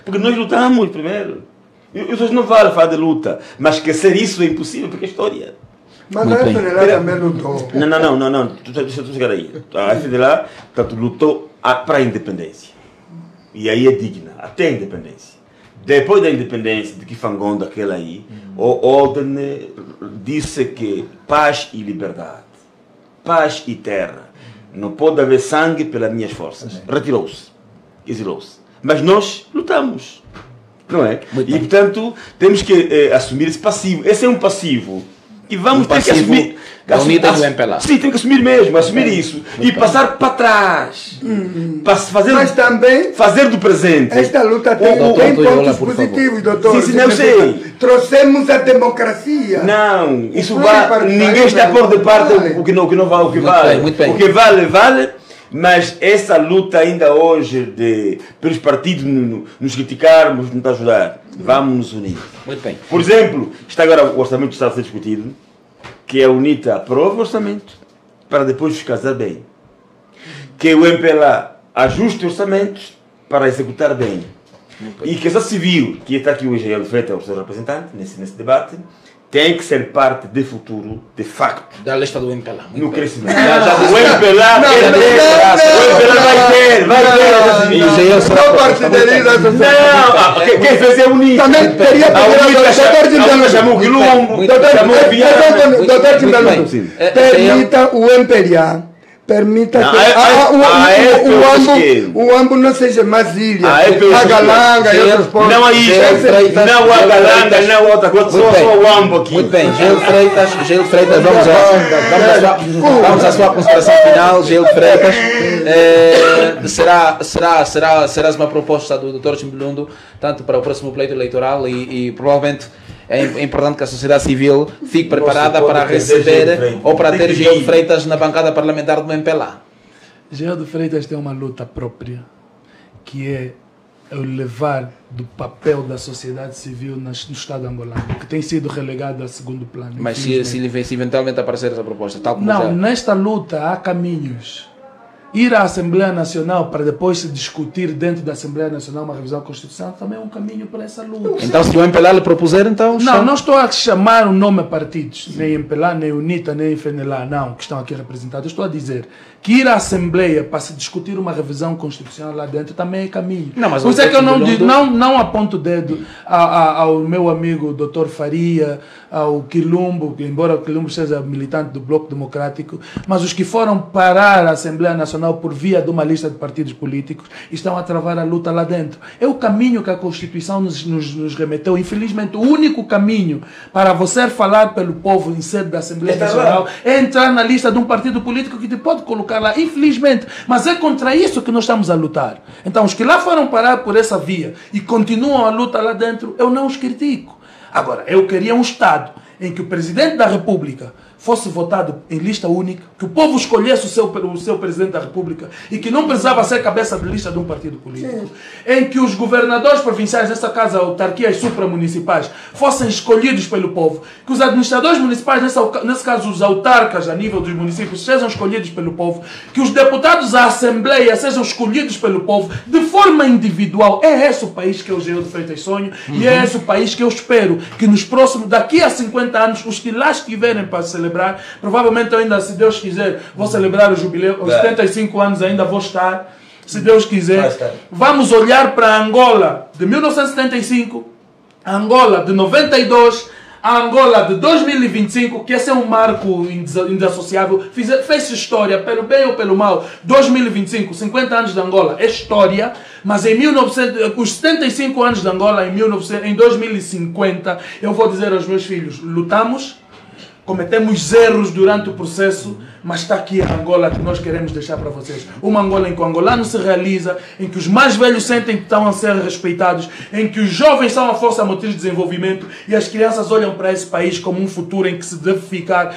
Porque nós lutamos primeiro. Isso não vale falar de luta, mas esquecer isso é impossível, porque é história. Mas a FNLA também lutou. Não. Deixa eu chegar aí. A FNLA, portanto, lutou para a independência. E aí é digna, até a independência. Depois da independência de Kifangonda, aquela aí, o ordem disse que paz e liberdade, paz e terra, não pode haver sangue pelas minhas forças. Retirou-se, exilou-se. Mas nós lutamos, não é? E portanto temos que assumir esse passivo. Esse é um passivo. E vamos ter que assumir. Sim, tem que assumir mesmo, assumir isso. E passar para trás. Mas também fazer do presente. Esta luta tem pontos positivos, doutor. Sim, eu sei. Trouxemos a democracia. Não, isso vale. Ninguém está por de parte o que não vale, o que vale. O que vale, vale. Mas essa luta ainda hoje pelos partidos nos criticarmos, não está a ajudar. Vamos nos unir. Muito bem. Por exemplo, está agora o orçamento está a ser discutido, que a UNITA aprova o orçamento para depois fiscalizar bem. Que o MPLA ajuste orçamentos para executar bem. E que essa civil, que está aqui hoje, ele feita o seu representante nesse debate, tem que ser parte de futuro, de facto. Da lista do MPLA. No crescimento. O MPLA vai ter. Não, quem fez é a UNITA. Também teria que a UNITA chamou o Quilombo, chamou o Viana. Doutor Chimbilundo, permita o MPLA. Permita que o Ambo não seja mais ilha. A Galanga e outros povos. Não há ilha, não há Galanga, não há outra coisa, só o Ambo aqui. Muito bem, Gelo Freitas, vamos à sua consideração final. Gelo Freitas, será uma proposta do Dr. Chimbilundo, tanto para o próximo pleito eleitoral e provavelmente é importante que a sociedade civil fique preparada para receber ou para ter Gelo Freitas na bancada parlamentar do MPLA. Gelo Freitas tem uma luta própria, que é o levar do papel da sociedade civil no Estado angolano, que tem sido relegado a segundo plano. Mas se eventualmente aparecer essa proposta, tal como não, nesta luta há caminhos. ir à Assembleia Nacional para depois se discutir dentro da Assembleia Nacional uma revisão constitucional também é um caminho para essa luta. Então, se o MPLA lhe propuser, então... Não estou a chamar o nome a partidos, nem MPLA, nem UNITA, nem FNLA, não, que estão aqui representados. Eu estou a dizer que ir à Assembleia para se discutir uma revisão constitucional lá dentro também é caminho. Não, mas por isso é que eu não aponto o dedo ao meu amigo Dr. Faria, ao Quilombo, embora o Quilombo seja militante do Bloco Democrático, mas os que foram parar a Assembleia Nacional por via de uma lista de partidos políticos estão a travar a luta lá dentro. É o caminho que a Constituição nos remeteu. Infelizmente, o único caminho para você falar pelo povo em sede da Assembleia Nacional é entrar na lista de um partido político que te pode colocar lá, infelizmente. Mas é contra isso que nós estamos a lutar. Então, os que lá foram parar por essa via e continuam a luta lá dentro, eu não os critico. Agora, eu queria um Estado em que o Presidente da República fosse votado em lista única, que o povo escolhesse o seu Presidente da República e que não precisava ser cabeça de lista de um partido político. Em que os governadores provinciais, nessa casa, autarquias supramunicipais, fossem escolhidos pelo povo. Que os administradores municipais, nesse caso os autarcas a nível dos municípios, sejam escolhidos pelo povo. Que os deputados à Assembleia sejam escolhidos pelo povo de forma individual. É esse o país que eu, Geo de Freitas, sonho e é esse o país que eu espero que nos próximos, daqui a 50 anos, os que lá estiverem para celebrar, provavelmente eu ainda, se Deus quiser, vou celebrar o jubileu, aos 75 anos ainda vou estar, se Deus quiser. Vamos olhar para a Angola de 1975, a Angola de 92, a Angola de 2025, que esse é um marco indissociável, fez história, pelo bem ou pelo mal. 2025, 50 anos de Angola, é história, mas os 75 anos de Angola em 2050, eu vou dizer aos meus filhos, lutamos, cometemos erros durante o processo, mas está aqui a Angola que nós queremos deixar para vocês. Uma Angola em que o angolano se realiza, em que os mais velhos sentem que estão a ser respeitados, em que os jovens são a força motriz de desenvolvimento e as crianças olham para esse país como um futuro em que se deve ficar,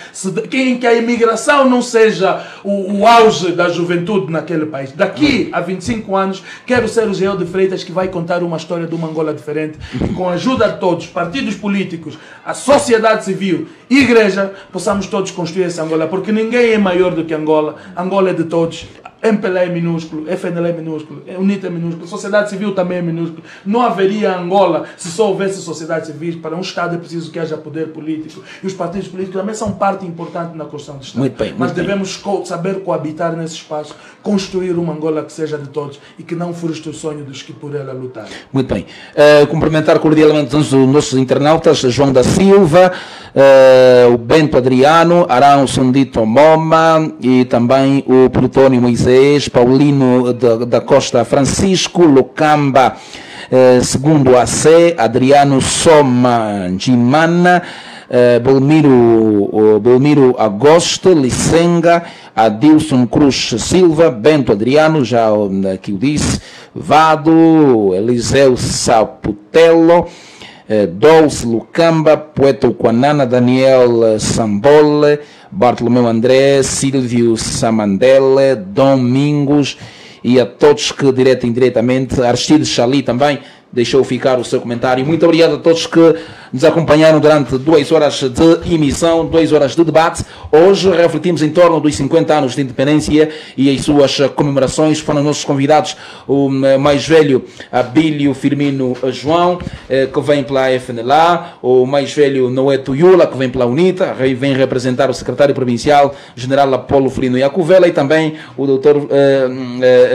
em que a imigração não seja o auge da juventude naquele país. Daqui a 25 anos, quero ser o Geo de Freitas que vai contar uma história de uma Angola diferente, com a ajuda de todos, partidos políticos, a sociedade civil, igreja, possamos todos construir essa Angola, porque ninguém é maior do que Angola. Angola é de todos. MPLA é minúsculo, FNLA é minúsculo, UNITA é minúsculo, sociedade civil também é minúsculo. Não haveria Angola se só houvesse sociedade civil. Para um Estado é preciso que haja poder político. E os partidos políticos também são parte importante na construção do Estado. Muito bem, mas devemos saber coabitar nesse espaço, construir uma Angola que seja de todos e que não frustre o sonho dos que por ela lutaram. Muito bem. Cumprimentar cordialmente os nossos internautas, João da Silva, o Bento Adriano, Arão Sondito Moma e também o Plutónio Moisés, Paulino da Costa Francisco, Lucamba, segundo AC, Adriano Soma Gimana, Belmiro Agosto, Licenga, Adilson Cruz Silva, Bento Adriano, já aqui o disse, Vado, Eliseu Saputelo, Dolce Lucamba, Poeta Uquanana, Daniel Sambole, Bartolomeu André, Silvio Samandele, Domingos e a todos que direto e indiretamente, Aristides Chali também deixou ficar o seu comentário. Muito obrigado a todos que nos acompanharam durante 2 horas de emissão, 2 horas de debate. Hoje refletimos em torno dos 50 anos de independência e as suas comemorações. Foram nossos convidados o mais velho Abílio Firmino João, que vem pela FNLA, o mais velho Noé Tuyula, que vem pela UNITA, vem representar o secretário provincial, general Apolo Frino Iacovela, e também o doutor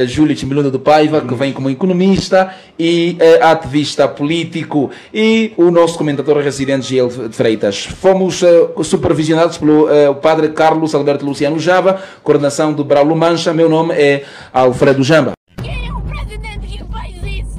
Júlio Chimilundo de Paiva, que vem como economista e ativista político, e o nosso comentador residente Geo de Freitas. Fomos supervisionados pelo padre Carlos Alberto Luciano Java, coordenação do Braulo Mancha. Meu nome é Alfredo Jamba. Quem é o presidente que faz isso?